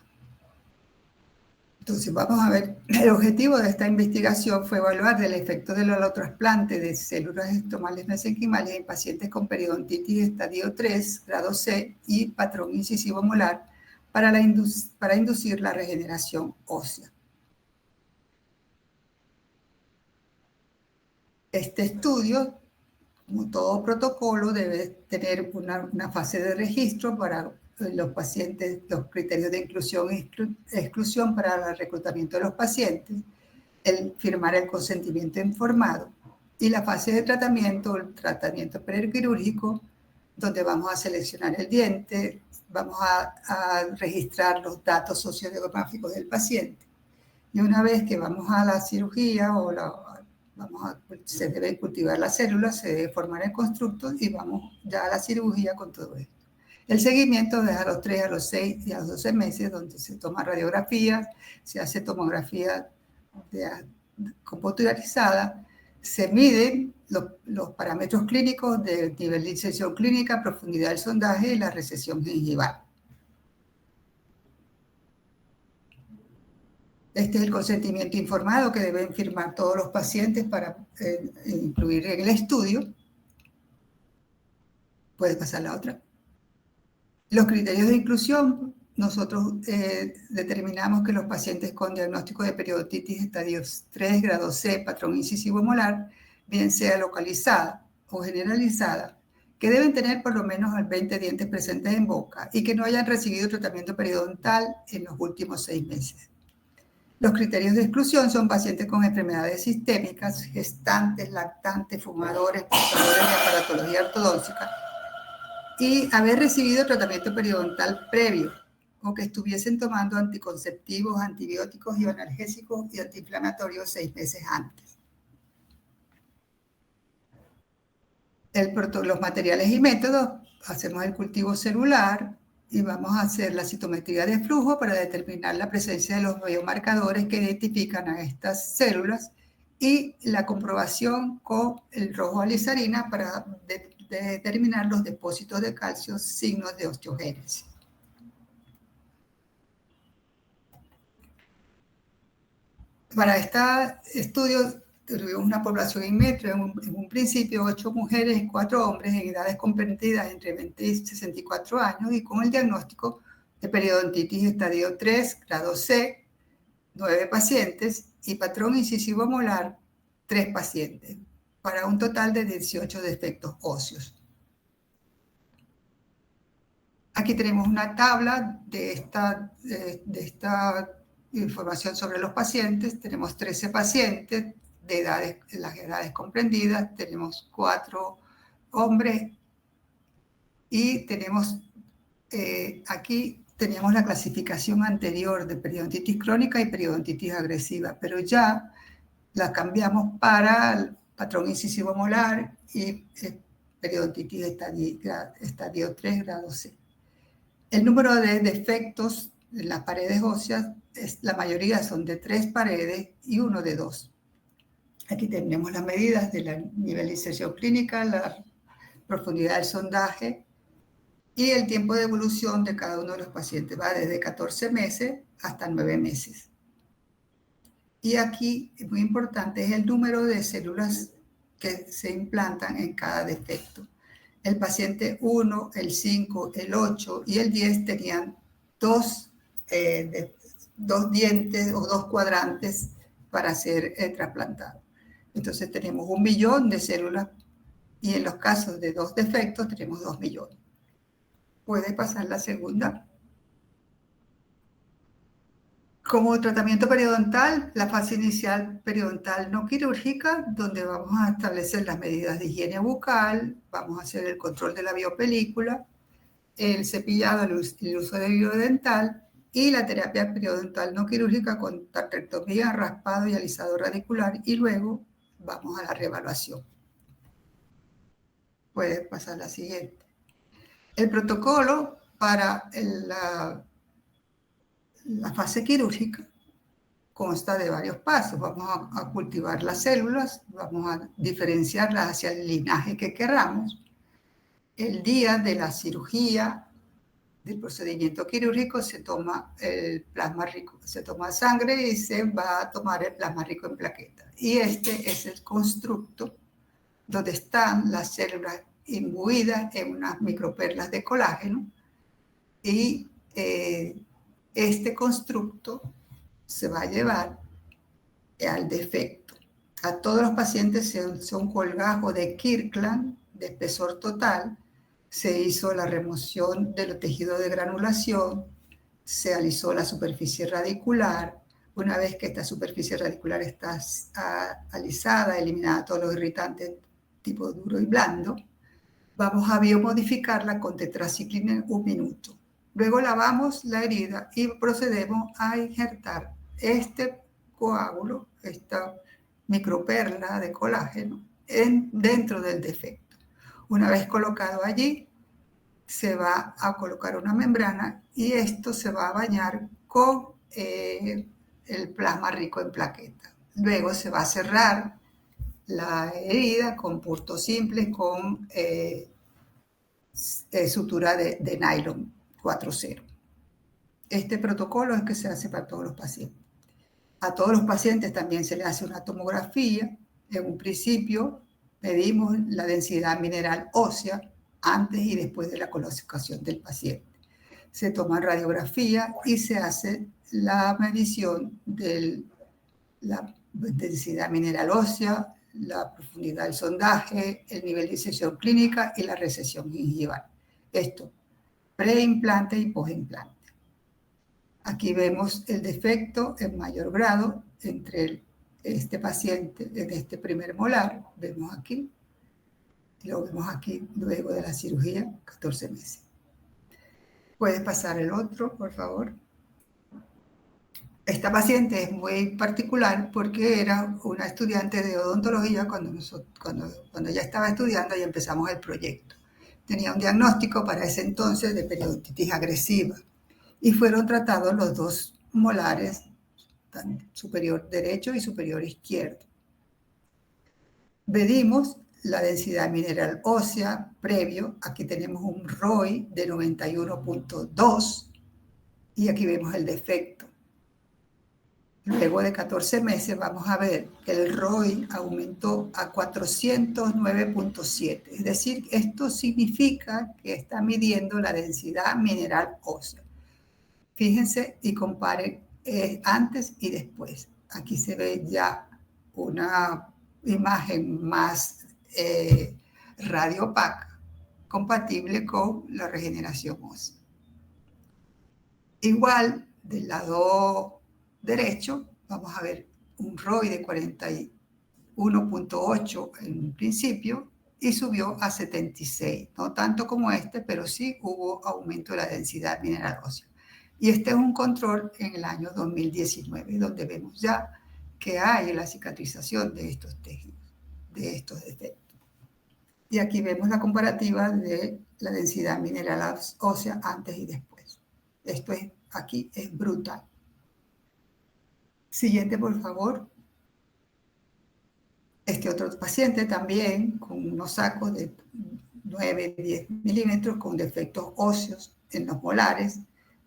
Entonces, vamos a ver, el objetivo de esta investigación fue evaluar el efecto del holotrasplante de células estromales mesenquimales en pacientes con periodontitis estadio 3, grado C y patrón incisivo molar para inducir la regeneración ósea. Este estudio, como todo protocolo, debe tener una fase de registro para los pacientes, los criterios de inclusión e exclusión para el reclutamiento de los pacientes, el firmar el consentimiento informado y la fase de tratamiento, el tratamiento prequirúrgico, donde vamos a seleccionar el diente, vamos a registrar los datos sociodemográficos del paciente. Y una vez que vamos a la cirugía se deben cultivar las células, se debe formar el constructo y vamos ya a la cirugía con todo esto. El seguimiento es a los 3, a los 6 y a los 12 meses, donde se toma radiografías, se hace tomografía computarizada, se miden los parámetros clínicos del nivel de inserción clínica, profundidad del sondaje y la recesión gingival. Este es el consentimiento informado que deben firmar todos los pacientes para incluir en el estudio. Puedes pasar la otra. Los criterios de inclusión, nosotros determinamos que los pacientes con diagnóstico de periodontitis estadio 3, grado C, patrón incisivo molar, bien sea localizada o generalizada, que deben tener por lo menos 20 dientes presentes en boca y que no hayan recibido tratamiento periodontal en los últimos 6 meses. Los criterios de exclusión son pacientes con enfermedades sistémicas, gestantes, lactantes, fumadores, portadores de aparatología ortodóntica y haber recibido tratamiento periodontal previo o que estuviesen tomando anticonceptivos, antibióticos y analgésicos y antiinflamatorios 6 meses antes. Los materiales y métodos, hacemos el cultivo celular y vamos a hacer la citometría de flujo para determinar la presencia de los biomarcadores que identifican a estas células y la comprobación con el rojo alizarina para determinar los depósitos de calcio, signos de osteogénesis. Para este estudio tuvimos una población in vitro, en un principio 8 mujeres y 4 hombres en edades comprendidas entre 20 y 64 años y con el diagnóstico de periodontitis estadio 3, grado C, 9 pacientes y patrón incisivo molar, 3 pacientes, para un total de 18 defectos óseos. Aquí tenemos una tabla de esta información sobre los pacientes. Tenemos 13 pacientes de las edades comprendidas, tenemos 4 hombres y tenemos aquí teníamos la clasificación anterior de periodontitis crónica y periodontitis agresiva, pero ya la cambiamos para el patrón incisivo molar y periodontitis estadio 3, grado C. El número de defectos las paredes óseas, la mayoría son de 3 paredes y uno de 2. Aquí tenemos las medidas de la nivelización clínica, la profundidad del sondaje y el tiempo de evolución de cada uno de los pacientes. Va desde 14 meses hasta 9 meses. Y aquí, es muy importante, es el número de células que se implantan en cada defecto. El paciente 1, el 5, el 8 y el 10 tenían dos dientes o 2 cuadrantes para ser trasplantados. Entonces tenemos 1 millón de células y en los casos de 2 defectos tenemos 2 millones. Puede pasar la segunda. Como tratamiento periodontal, la fase inicial periodontal no quirúrgica, donde vamos a establecer las medidas de higiene bucal, vamos a hacer el control de la biopelícula, el cepillado, el uso de biodental y la terapia periodontal no quirúrgica con tratectomía, raspado y alisado radicular, y luego vamos a la reevaluación. Puede pasar la siguiente. El protocolo para la fase quirúrgica consta de varios pasos. Vamos a cultivar las células, vamos a diferenciarlas hacia el linaje que queramos. El día de la cirugía, del procedimiento quirúrgico, se toma el plasma rico, se toma sangre y se va a tomar el plasma rico en plaquetas. Y este es el constructo donde están las células imbuidas en unas microperlas de colágeno, y este constructo se va a llevar al defecto. A todos los pacientes se hizo un colgajo de Kirkland de espesor total, se hizo la remoción de los tejidos de granulación, se alisó la superficie radicular. Una vez que esta superficie radicular está alisada, eliminada todos los irritantes tipo duro y blando, vamos a biomodificarla con tetraciclina en 1 minuto. Luego lavamos la herida y procedemos a injertar este coágulo, esta microperla de colágeno, dentro del defecto. Una vez colocado allí, se va a colocar una membrana y esto se va a bañar con el plasma rico en plaquetas. Luego se va a cerrar la herida con puntos simples, con sutura de nylon 4.0. Este protocolo es que se hace para todos los pacientes. A todos los pacientes también se le hace una tomografía. En un principio medimos la densidad mineral ósea antes y después de la colocación del paciente. Se toma radiografía y se hace la medición de la densidad mineral ósea, la profundidad del sondaje, el nivel de inserción clínica y la recesión gingival. Esto, preimplante y postimplante. Aquí vemos el defecto en mayor grado entre este paciente, en este primer molar, vemos aquí, lo vemos aquí luego de la cirugía, 14 meses. ¿Puedes pasar el otro, por favor? Esta paciente es muy particular porque era una estudiante de odontología cuando ya estaba estudiando y empezamos el proyecto. Tenía un diagnóstico para ese entonces de periodontitis agresiva y fueron tratados los 2 molares, superior derecho y superior izquierdo. Medimos la densidad mineral ósea previo. Aquí tenemos un ROI de 91.2 y aquí vemos el defecto. Luego de 14 meses vamos a ver que el ROI aumentó a 409.7. Es decir, esto significa que está midiendo la densidad mineral ósea. Fíjense y comparen antes y después. Aquí se ve ya una imagen más radiopaca, compatible con la regeneración ósea. Igual, del lado derecho, vamos a ver un ROI de 41.8 en un principio y subió a 76. No tanto como este, pero sí hubo aumento de la densidad mineral ósea. Y este es un control en el año 2019, donde vemos ya que hay la cicatrización de estos tejidos, de estos defectos. Y aquí vemos la comparativa de la densidad mineral ósea antes y después. Esto es aquí es brutal. Siguiente, por favor. Este otro paciente también con unos sacos de 9, 10 milímetros con defectos óseos en los molares.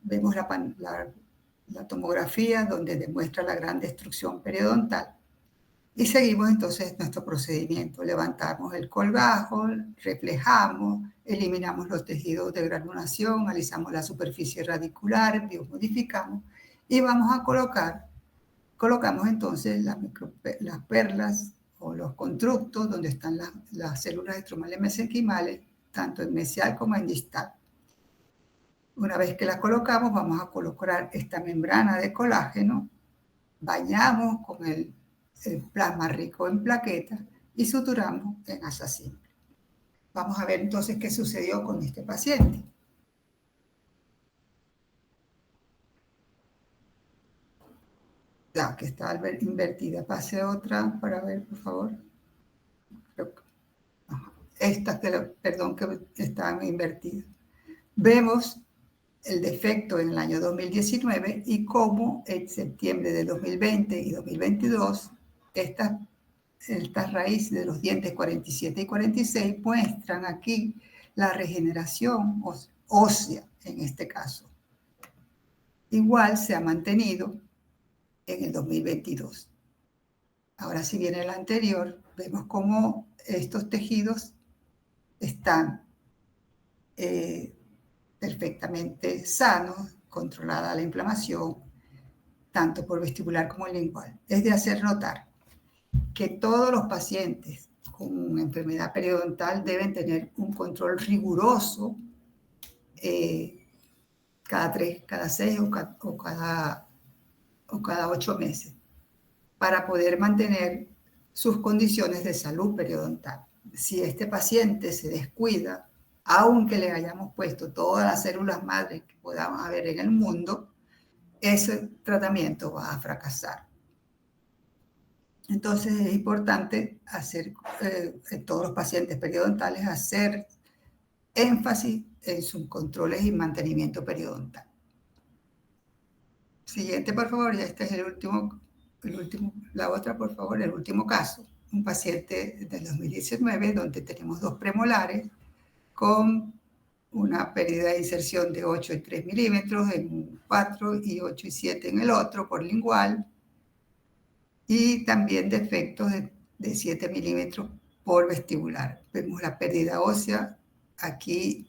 Vemos la tomografía donde demuestra la gran destrucción periodontal. Y seguimos entonces nuestro procedimiento. Levantamos el colgajo, reflejamos, eliminamos los tejidos de granulación, alisamos la superficie radicular, biomodificamos y vamos a colocamos entonces las perlas o los constructos donde están las células estromales mesenquimales, tanto en mesial como en distal. Una vez que las colocamos, vamos a colocar esta membrana de colágeno, bañamos con el plasma rico en plaquetas y suturamos en asa simple. Vamos a ver entonces qué sucedió con este paciente. La que está invertida. Pase otra para ver, por favor. Estas, perdón, que están invertidas. Vemos el defecto en el año 2019 y cómo en septiembre de 2020 y 2022 estas raíces de los dientes 47 y 46 muestran aquí la regeneración ósea en este caso. Igual se ha mantenido en el 2022. Ahora, si viene el anterior, vemos cómo estos tejidos están perfectamente sanos, controlada la inflamación, tanto por vestibular como lingual. Es de hacer notar que todos los pacientes con enfermedad periodontal deben tener un control riguroso cada 3, cada 6 o cada 8 meses para poder mantener sus condiciones de salud periodontal. Si este paciente se descuida, aunque le hayamos puesto todas las células madres que podamos haber en el mundo, ese tratamiento va a fracasar. Entonces es importante hacer, en todos los pacientes periodontales, hacer énfasis en sus controles y mantenimiento periodontal. Siguiente, por favor, ya este es el último, la otra, por favor, el último caso. Un paciente del 2019 donde tenemos 2 premolares con una pérdida de inserción de 8 y 3 milímetros en 4 y 8 y 7 en el otro por lingual, y también defectos de 7 milímetros por vestibular. Vemos la pérdida ósea, aquí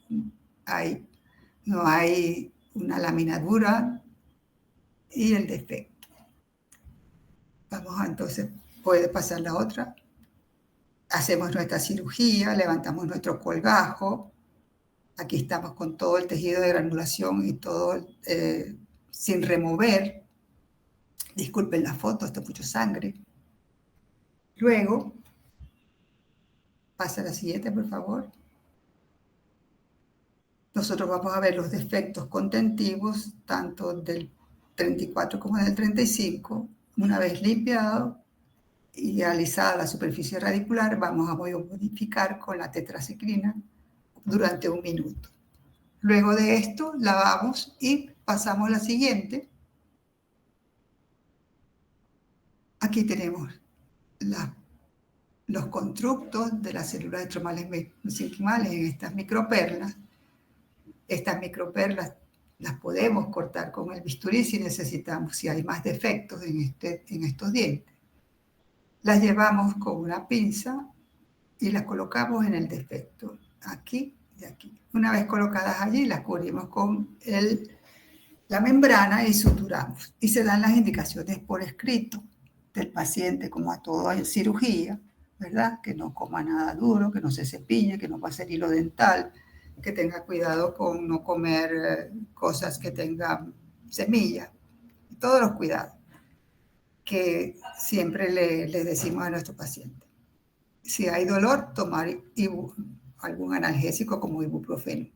no hay una laminadura y el defecto. Vamos a entonces, puede pasar la otra. Hacemos nuestra cirugía, levantamos nuestro colgajo. Aquí estamos con todo el tejido de granulación y todo sin remover. Disculpen la foto, está mucho sangre. Luego, pasa la siguiente, por favor. Nosotros vamos a ver los defectos contentivos, tanto del 34 como del 35. Una vez limpiado y alisada la superficie radicular, vamos a modificar con la tetraciklina durante 1 minuto. Luego de esto, lavamos y pasamos a la siguiente. Aquí tenemos los constructos de las células estromales mesenquimales en estas microperlas. Estas microperlas las podemos cortar con el bisturí si necesitamos, si hay más defectos en estos dientes. Las llevamos con una pinza y las colocamos en el defecto, aquí y aquí. Una vez colocadas allí, las cubrimos con la membrana y suturamos. Y se dan las indicaciones por escrito del paciente, como a toda cirugía, ¿verdad? Que no coma nada duro, que no se cepille, que no pase hilo dental, que tenga cuidado con no comer cosas que tengan semillas. Todos los cuidados que siempre le decimos a nuestro paciente. Si hay dolor, tomar algún analgésico como ibuprofeno.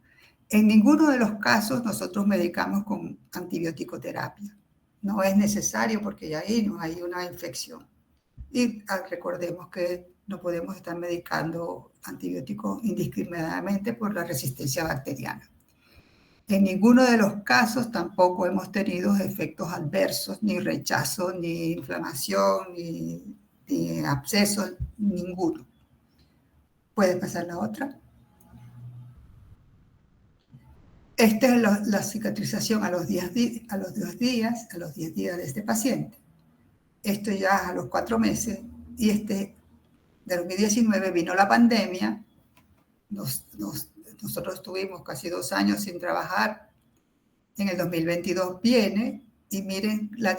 En ninguno de los casos nosotros medicamos con antibiótico-terapia. No es necesario porque ya ahí no hay una infección. Y recordemos que no podemos estar medicando antibióticos indiscriminadamente por la resistencia bacteriana. En ninguno de los casos tampoco hemos tenido efectos adversos, ni rechazo, ni inflamación, ni abscesos, ninguno. ¿Puede pasar la otra? Esta es la cicatrización a los 10 días de este paciente. Esto ya a los 4 meses, y de 2019 vino la pandemia. Nosotros tuvimos casi 2 años sin trabajar. En el 2022 viene, y miren las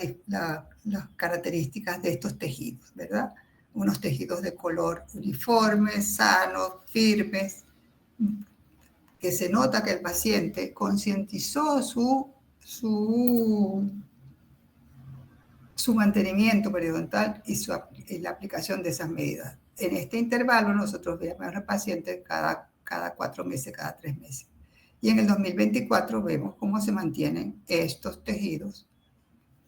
características de estos tejidos, ¿verdad? Unos tejidos de color uniforme, sanos, firmes, que se nota que el paciente concientizó su mantenimiento periodontal y la aplicación de esas medidas. En este intervalo nosotros vemos al paciente cada 4 meses, cada 3 meses. Y en el 2024 vemos cómo se mantienen estos tejidos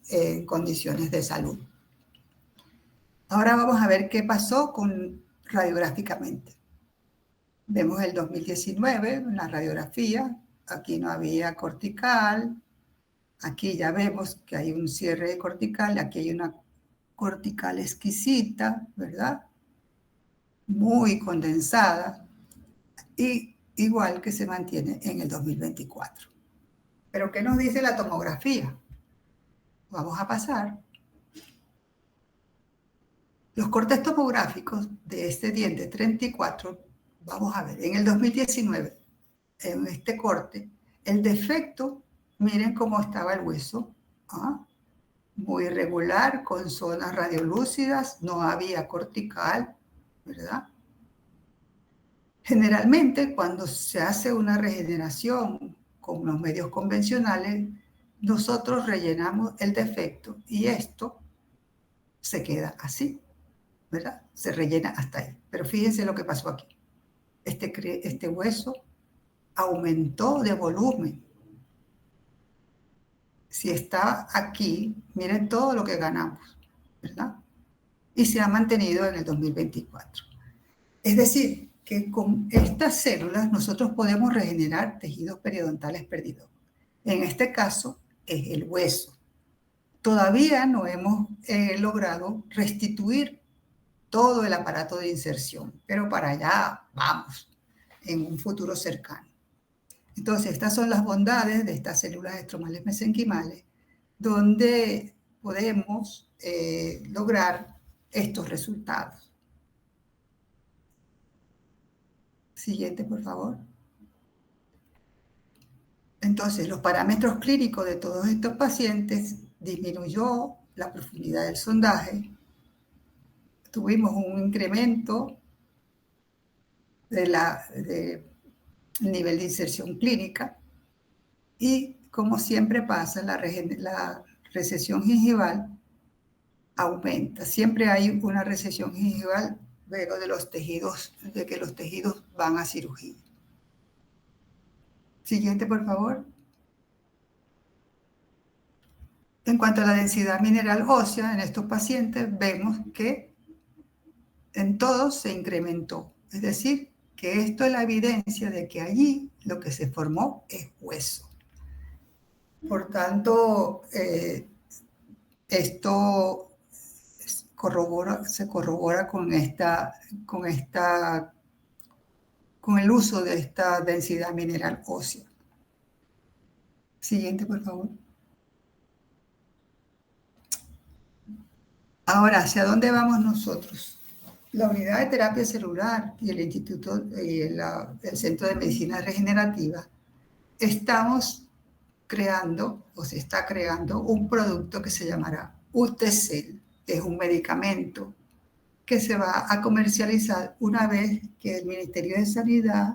en condiciones de salud. Ahora vamos a ver qué pasó radiográficamente. Vemos el 2019 en la radiografía. Aquí no había cortical. Aquí ya vemos que hay un cierre cortical. Aquí hay una cortical exquisita, ¿verdad? Muy condensada. Y igual que se mantiene en el 2024. ¿Pero qué nos dice la tomografía? Vamos a pasar. Los cortes tomográficos de este diente 34, vamos a ver, en el 2019, en este corte, el defecto, miren cómo estaba el hueso, muy irregular, con zonas radiolúcidas, no había cortical, ¿verdad? Generalmente, cuando se hace una regeneración con los medios convencionales, nosotros rellenamos el defecto y esto se queda así, ¿verdad? Se rellena hasta ahí. Pero fíjense lo que pasó aquí. Este hueso aumentó de volumen. Si está aquí, miren todo lo que ganamos, ¿verdad? Y se ha mantenido en el 2024. Es decir, que con estas células nosotros podemos regenerar tejidos periodontales perdidos. En este caso es el hueso. Todavía no hemos logrado restituir todo el aparato de inserción, pero para allá vamos en un futuro cercano. Entonces, estas son las bondades de estas células estromales mesenquimales, donde podemos lograr estos resultados. Siguiente, por favor. Entonces, los parámetros clínicos de todos estos pacientes disminuyó la profundidad del sondaje, tuvimos un incremento del nivel de inserción clínica y, como siempre pasa, la recesión gingival aumenta. Siempre hay una recesión gingival luego de que los tejidos van a cirugía. Siguiente, por favor. En cuanto a la densidad mineral ósea en estos pacientes, vemos que en todos se incrementó. Es decir, que esto es la evidencia de que allí lo que se formó es hueso. Por tanto, esto se corrobora con el uso de esta densidad mineral ósea. Siguiente, por favor. Ahora, ¿hacia dónde vamos nosotros? La unidad de terapia celular y el Instituto y el Centro de Medicina Regenerativa estamos creando, o se está creando, un producto que se llamará Utecel. Es un medicamento que se va a comercializar una vez que el Ministerio de Sanidad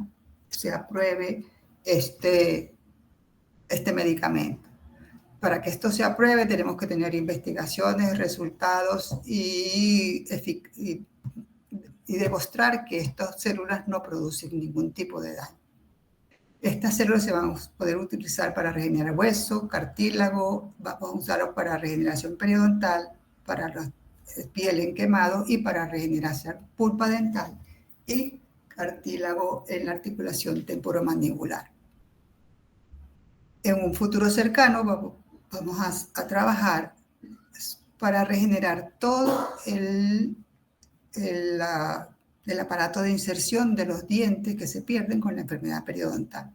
se apruebe este medicamento. Para que esto se apruebe tenemos que tener investigaciones, resultados y demostrar que estas células no producen ningún tipo de daño. Estas células se van a poder utilizar para regenerar hueso, cartílago, vamos a usarlos para regeneración periodontal, para la piel en quemado y para regeneración pulpa dental y cartílago en la articulación temporomandibular. En un futuro cercano vamos a trabajar para regenerar todo el aparato de inserción de los dientes que se pierden con la enfermedad periodontal.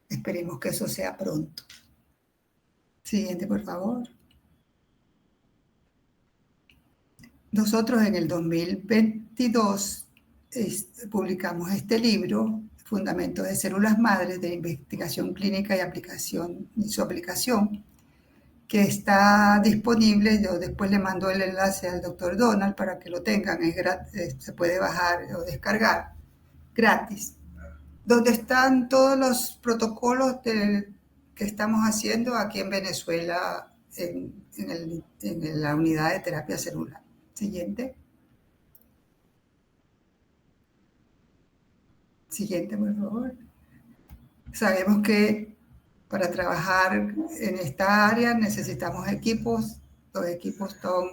Esperemos que eso sea pronto. Siguiente, por favor. Nosotros en el 2022 publicamos este libro, Fundamentos de Células Madres de Investigación Clínica y su aplicación, que está disponible. Yo después le mando el enlace al doctor Donald para que lo tengan. Se puede bajar o descargar gratis, donde están todos los protocolos que estamos haciendo aquí en Venezuela en la unidad de terapia celular. Siguiente. Siguiente, por favor. Sabemos que para trabajar en esta área necesitamos equipos. Los equipos son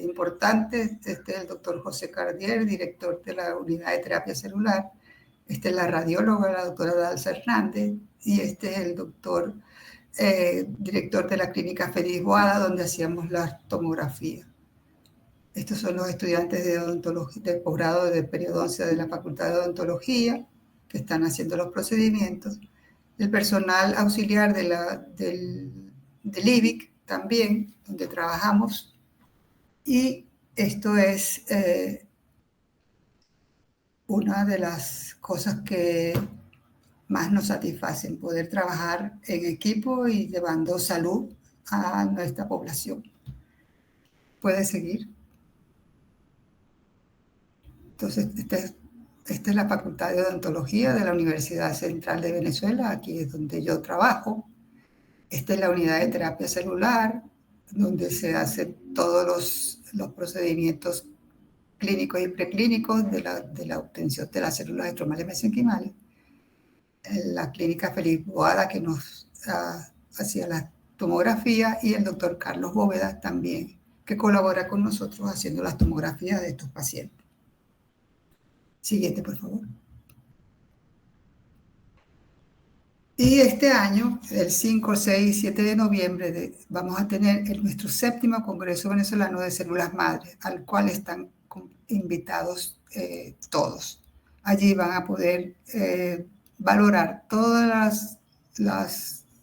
importantes. Este es el doctor José Cardier, director de la unidad de terapia celular. Este es la radióloga, la doctora Dalsa Hernández. Y este es el doctor, director de la clínica Félix Boada, donde hacíamos la tomografía. Estos son los estudiantes de odontología, del posgrado de periodoncia de la Facultad de Odontología, que están haciendo los procedimientos. El personal auxiliar del IBIC también, donde trabajamos. Y esto es una de las cosas que más nos satisfacen, poder trabajar en equipo y llevando salud a nuestra población. ¿Puede seguir? Entonces, esta es la Facultad de Odontología de la Universidad Central de Venezuela, aquí es donde yo trabajo. Esta es la unidad de terapia celular, donde se hacen todos los procedimientos clínicos y preclínicos de la obtención de las células estromales mesenquimales. La clínica Félix Boada, que nos hacía la tomografía, y el doctor Carlos Bóveda también, que colabora con nosotros haciendo las tomografías de estos pacientes. Siguiente, por favor. Y este año, el 5, 6 y 7 de noviembre, vamos a tener nuestro 7º Congreso Venezolano de Células Madres, al cual están invitados todos. Allí van a poder valorar todos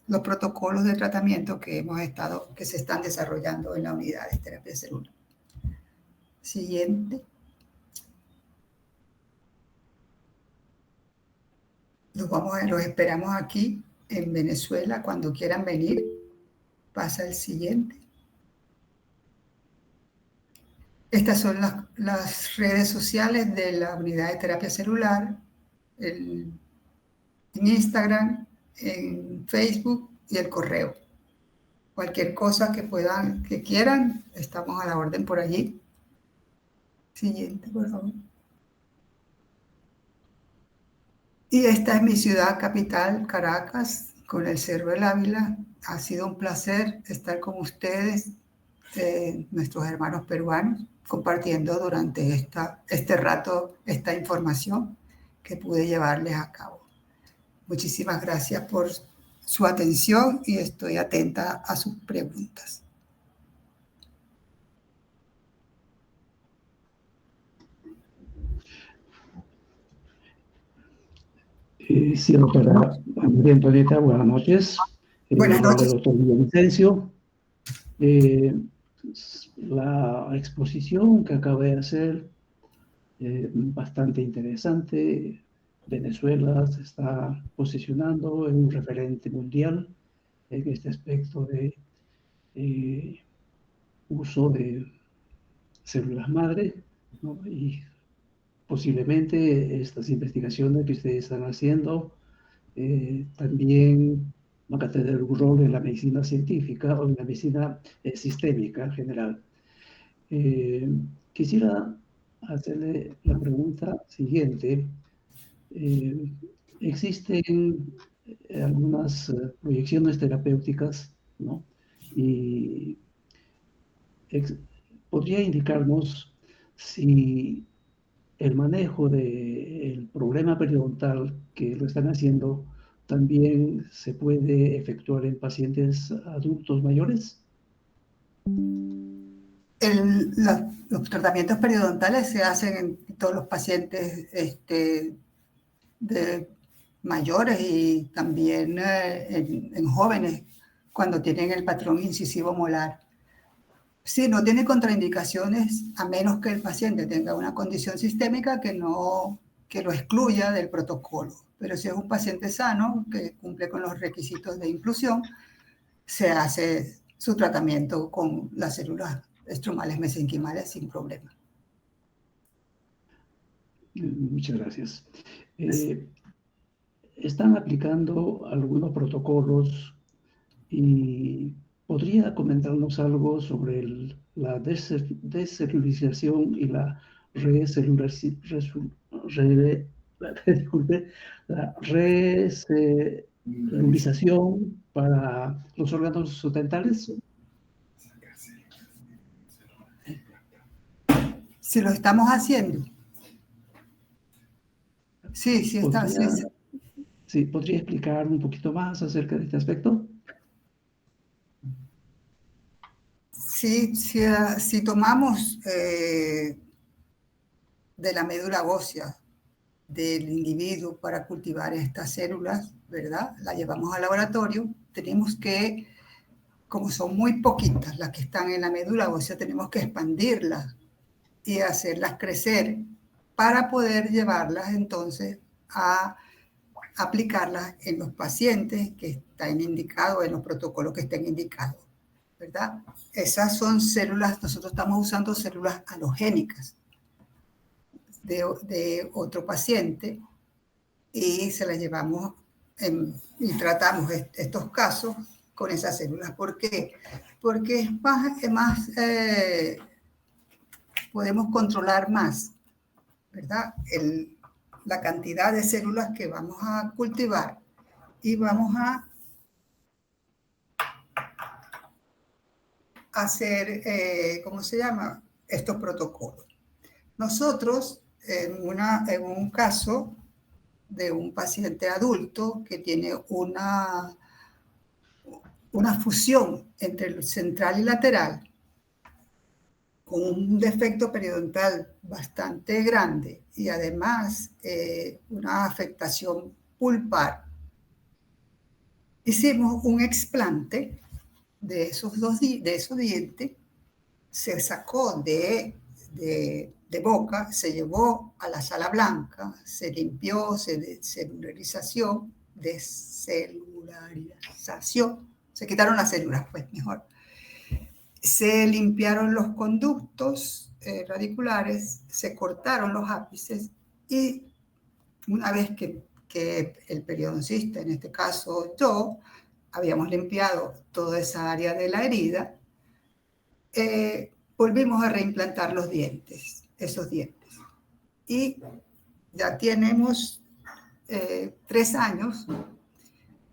los protocolos de tratamiento que se están desarrollando en la unidad de terapia celular. Siguiente. Los esperamos aquí en Venezuela cuando quieran venir. Pasa el siguiente. Estas son las redes sociales de la unidad de terapia celular, en Instagram, en Facebook y el correo. Cualquier cosa que quieran, estamos a la orden por allí. Siguiente, por favor. Y esta es mi ciudad capital, Caracas, con el Cerro del Ávila. Ha sido un placer estar con ustedes, nuestros hermanos peruanos, compartiendo durante este rato esta información que pude llevarles a cabo. Muchísimas gracias por su atención y estoy atenta a sus preguntas. Sí, doctora María Antonieta, buenas noches. Buenas noches. Doctor Villavicencio. La exposición que acaba de hacer, bastante interesante. Venezuela se está posicionando en un referente mundial en este aspecto de uso de células madre, ¿no? Y posiblemente estas investigaciones que ustedes están haciendo también van a tener un rol en la medicina científica o en la medicina sistémica en general. Quisiera hacerle la pregunta siguiente. Existen algunas proyecciones terapéuticas, ¿no? Y podría indicarnos si el manejo del problema periodontal que lo están haciendo también se puede efectuar en pacientes adultos mayores. Los tratamientos periodontales se hacen en todos los pacientes de mayores y también en jóvenes cuando tienen el patrón incisivo molar. Sí, no tiene contraindicaciones a menos que el paciente tenga una condición sistémica que lo excluya del protocolo. Pero si es un paciente sano que cumple con los requisitos de inclusión, se hace su tratamiento con las células estromales mesenquimales sin problema. Muchas gracias. Están aplicando algunos protocolos y ¿podría comentarnos algo sobre la descelularización y la recelularización para los órganos dentales? Si lo estamos haciendo. Sí, sí está. Sí, ¿podría explicar un poquito más acerca de este aspecto? Sí, si tomamos de la médula ósea del individuo para cultivar estas células, ¿verdad? La llevamos al laboratorio, tenemos que, como son muy poquitas las que están en la médula ósea, tenemos que expandirlas y hacerlas crecer para poder llevarlas entonces a aplicarlas en los pacientes que están indicados, en los protocolos que estén indicados, ¿verdad? Esas son células, nosotros estamos usando células halogénicas de otro paciente y se las llevamos y tratamos estos casos con esas células. ¿Por qué? Porque es más podemos controlar más, ¿verdad? La cantidad de células que vamos a cultivar y vamos a hacer, ¿cómo se llama? Estos protocolos. Nosotros, en un caso de un paciente adulto que tiene una fusión entre el central y lateral, con un defecto periodontal bastante grande y además una afectación pulpar, hicimos un explante de esos dientes, se sacó de boca, se llevó a la sala blanca, se limpió, descelularización, se quitaron las células, pues mejor. Se limpiaron los conductos radiculares, se cortaron los ápices y una vez que el periodoncista, en este caso yo, habíamos limpiado toda esa área de la herida, volvimos a reimplantar los dientes, esos dientes. Y ya tenemos 3 años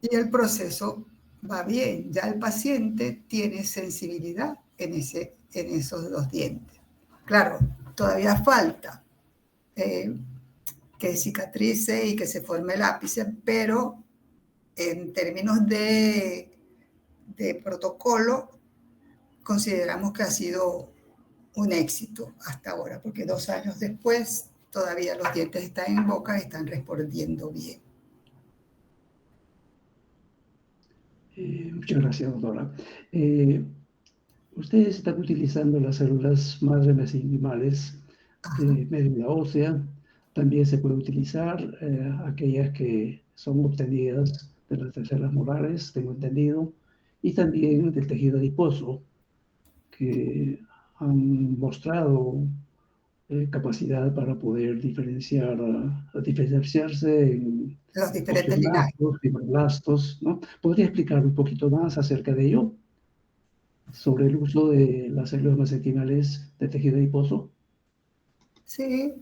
y el proceso va bien. Ya el paciente tiene sensibilidad en esos 2 dientes. Claro, todavía falta que cicatrice y que se forme el ápice, pero en términos de protocolo, consideramos que ha sido un éxito hasta ahora, porque 2 años después todavía los dientes están en boca y están respondiendo bien. Muchas gracias, doctora. Ustedes están utilizando las células madre mesenquimales de médula ósea. También se puede utilizar aquellas que son obtenidas de las terceras molares, tengo entendido, y también del tejido adiposo, que han mostrado capacidad para poder diferenciarse en los diferentes linajes, fibroblastos, ¿no? ¿Podría explicar un poquito más acerca de ello? Sobre el uso de las células mesenquimales de tejido adiposo. Sí,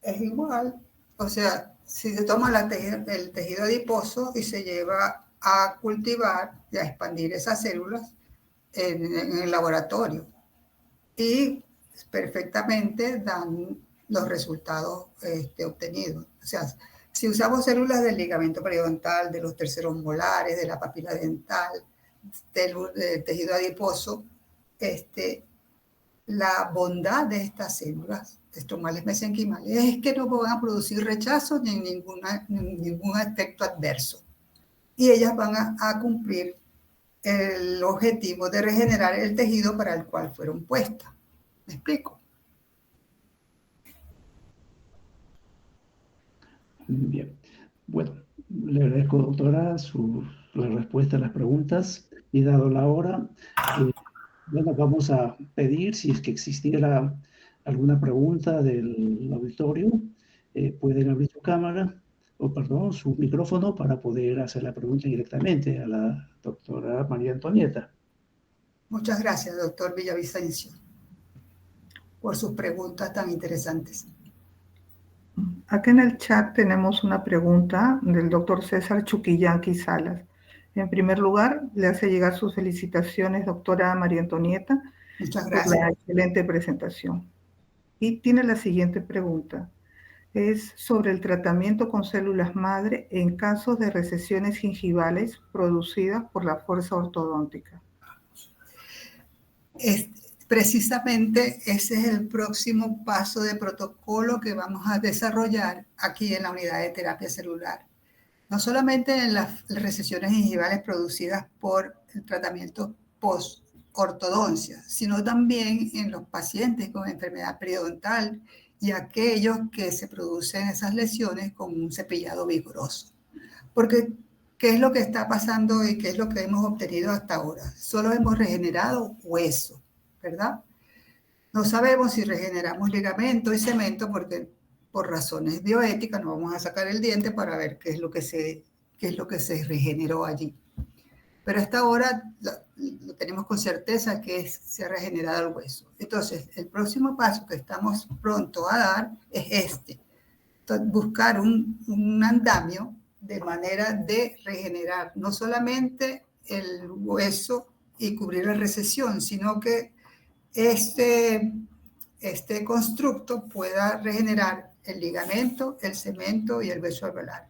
es igual. O sea, si se toma el tejido adiposo y se lleva a cultivar y a expandir esas células en el laboratorio. Y perfectamente dan los resultados obtenidos. O sea, si usamos células del ligamento periodontal, de los terceros molares, de la papila dental, del tejido adiposo, la bondad de estas células estromales mesenquimales es que no van a producir rechazo ni ningún efecto adverso. Y ellas van a cumplir el objetivo de regenerar el tejido para el cual fueron puestas. ¿Me explico? Bien. Bueno, le agradezco, doctora, la respuesta a las preguntas. Y dado la hora, bueno, vamos a pedir, si es que existiera alguna pregunta del auditorio, pueden abrir su cámara, su micrófono para poder hacer la pregunta directamente a la doctora María Antonieta. Muchas gracias, doctor Villavicencio, por sus preguntas tan interesantes. Acá en el chat tenemos una pregunta del doctor César Chuquillanqui Salas. En primer lugar, le hace llegar sus felicitaciones, doctora María Antonieta, Muchas por gracias. la excelente presentación. Y tiene la siguiente pregunta. Es sobre el tratamiento con células madre en casos de recesiones gingivales producidas por la fuerza ortodóntica. Precisamente ese es el próximo paso de protocolo que vamos a desarrollar aquí en la unidad de terapia celular. No solamente en las recesiones gingivales producidas por el tratamiento post-ortodoncia, sino también en los pacientes con enfermedad periodontal y aquellos que se producen esas lesiones con un cepillado vigoroso. Porque, ¿qué es lo que está pasando y qué es lo que hemos obtenido hasta ahora? Solo hemos regenerado hueso, ¿verdad? No sabemos si regeneramos ligamento y cemento porque por razones bioéticas no vamos a sacar el diente para ver qué es lo que se regeneró allí. Pero hasta ahora lo tenemos con certeza que se ha regenerado el hueso. Entonces, el próximo paso que estamos pronto a dar es buscar un andamio de manera de regenerar no solamente el hueso y cubrir la recesión, sino que este constructo pueda regenerar el ligamento, el cemento y el hueso alveolar.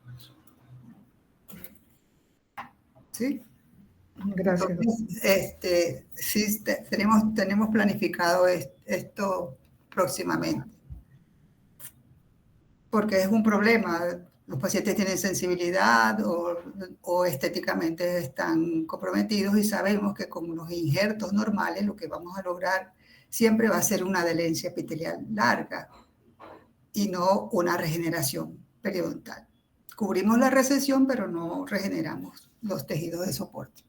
¿Sí? Gracias. Entonces, sí, tenemos planificado esto próximamente. Porque es un problema. Los pacientes tienen sensibilidad o estéticamente están comprometidos y sabemos que con los injertos normales lo que vamos a lograr siempre va a ser una adherencia epitelial larga y no una regeneración periodontal. Cubrimos la recesión, pero no regeneramos los tejidos de soporte.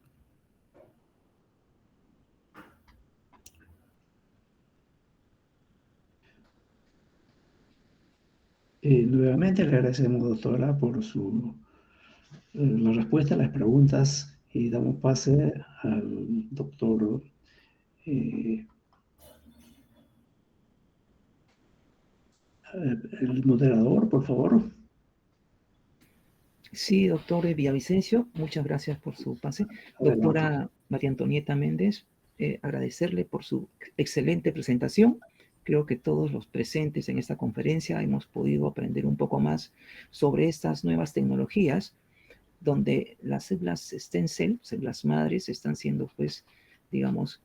Nuevamente le agradecemos, doctora, por la respuesta a las preguntas y damos pase al doctor el moderador, por favor. Sí, doctor Villavicencio, muchas gracias por su pase. Adelante. Doctora María Antonieta Méndez, agradecerle por su excelente presentación. Creo que todos los presentes en esta conferencia hemos podido aprender un poco más sobre estas nuevas tecnologías, donde las células stem cell, células madres, están siendo, pues, digamos,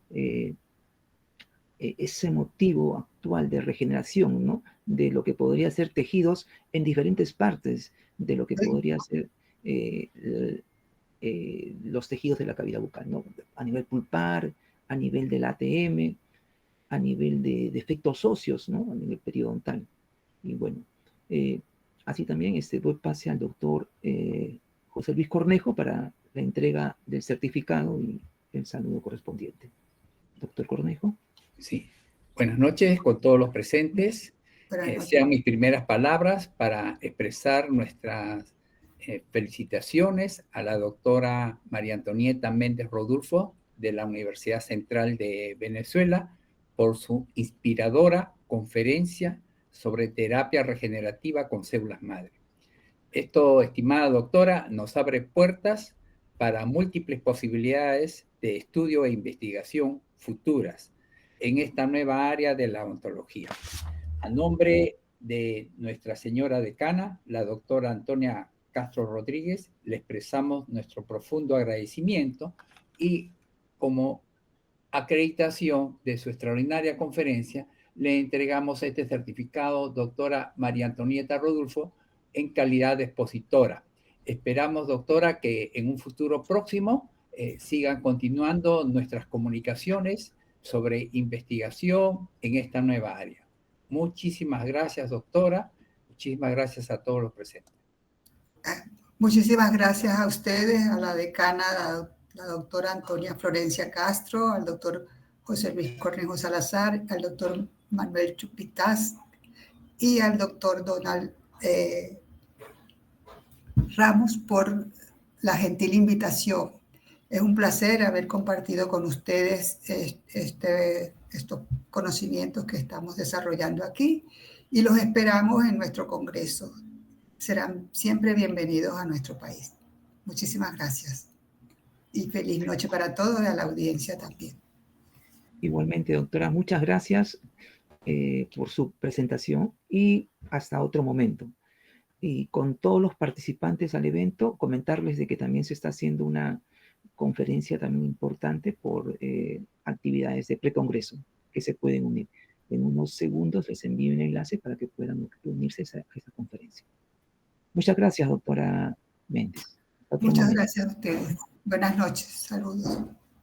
ese motivo actual de regeneración, ¿no? De lo que podría ser tejidos en diferentes partes de lo que podría ser los tejidos de la cavidad bucal, ¿no? A nivel pulpar, a nivel del ATM, a nivel de efectos óseos, ¿no? A nivel periodontal. Y bueno, así también doy pase al doctor José Luis Cornejo para la entrega del certificado y el saludo correspondiente. Doctor Cornejo. Sí. Buenas noches con todos los presentes. Sean mis primeras palabras para expresar nuestras felicitaciones a la doctora María Antonieta Méndez Rodulfo de la Universidad Central de Venezuela por su inspiradora conferencia sobre terapia regenerativa con células madre. Esto, estimada doctora, nos abre puertas para múltiples posibilidades de estudio e investigación futuras en esta nueva área de la odontología. A nombre de nuestra señora decana, la doctora Antonia Castro Rodríguez, le expresamos nuestro profundo agradecimiento y como acreditación de su extraordinaria conferencia, le entregamos este certificado, doctora María Antonieta Rodulfo, en calidad de expositora. Esperamos, doctora, que en un futuro próximo sigan continuando nuestras comunicaciones sobre investigación en esta nueva área. Muchísimas gracias, doctora. Muchísimas gracias a todos los presentes. Muchísimas gracias a ustedes, a la decana, la doctora Antonia Florencia Castro, al doctor José Luis Cornejo Salazar, al doctor Manuel Chupitaz y al doctor Donald Ramos por la gentil invitación. Es un placer haber compartido con ustedes estos conocimientos que estamos desarrollando aquí y los esperamos en nuestro congreso. Serán siempre bienvenidos a nuestro país. Muchísimas gracias. Y feliz noche para todos y a la audiencia también. Igualmente, doctora, muchas gracias por su presentación y hasta otro momento. Y con todos los participantes al evento, comentarles de que también se está haciendo una conferencia también importante por actividades de precongreso que se pueden unir. En unos segundos les envío un enlace para que puedan unirse a esa conferencia. Muchas gracias, doctora Méndez. Muchas gracias a ustedes. Buenas noches. Saludos.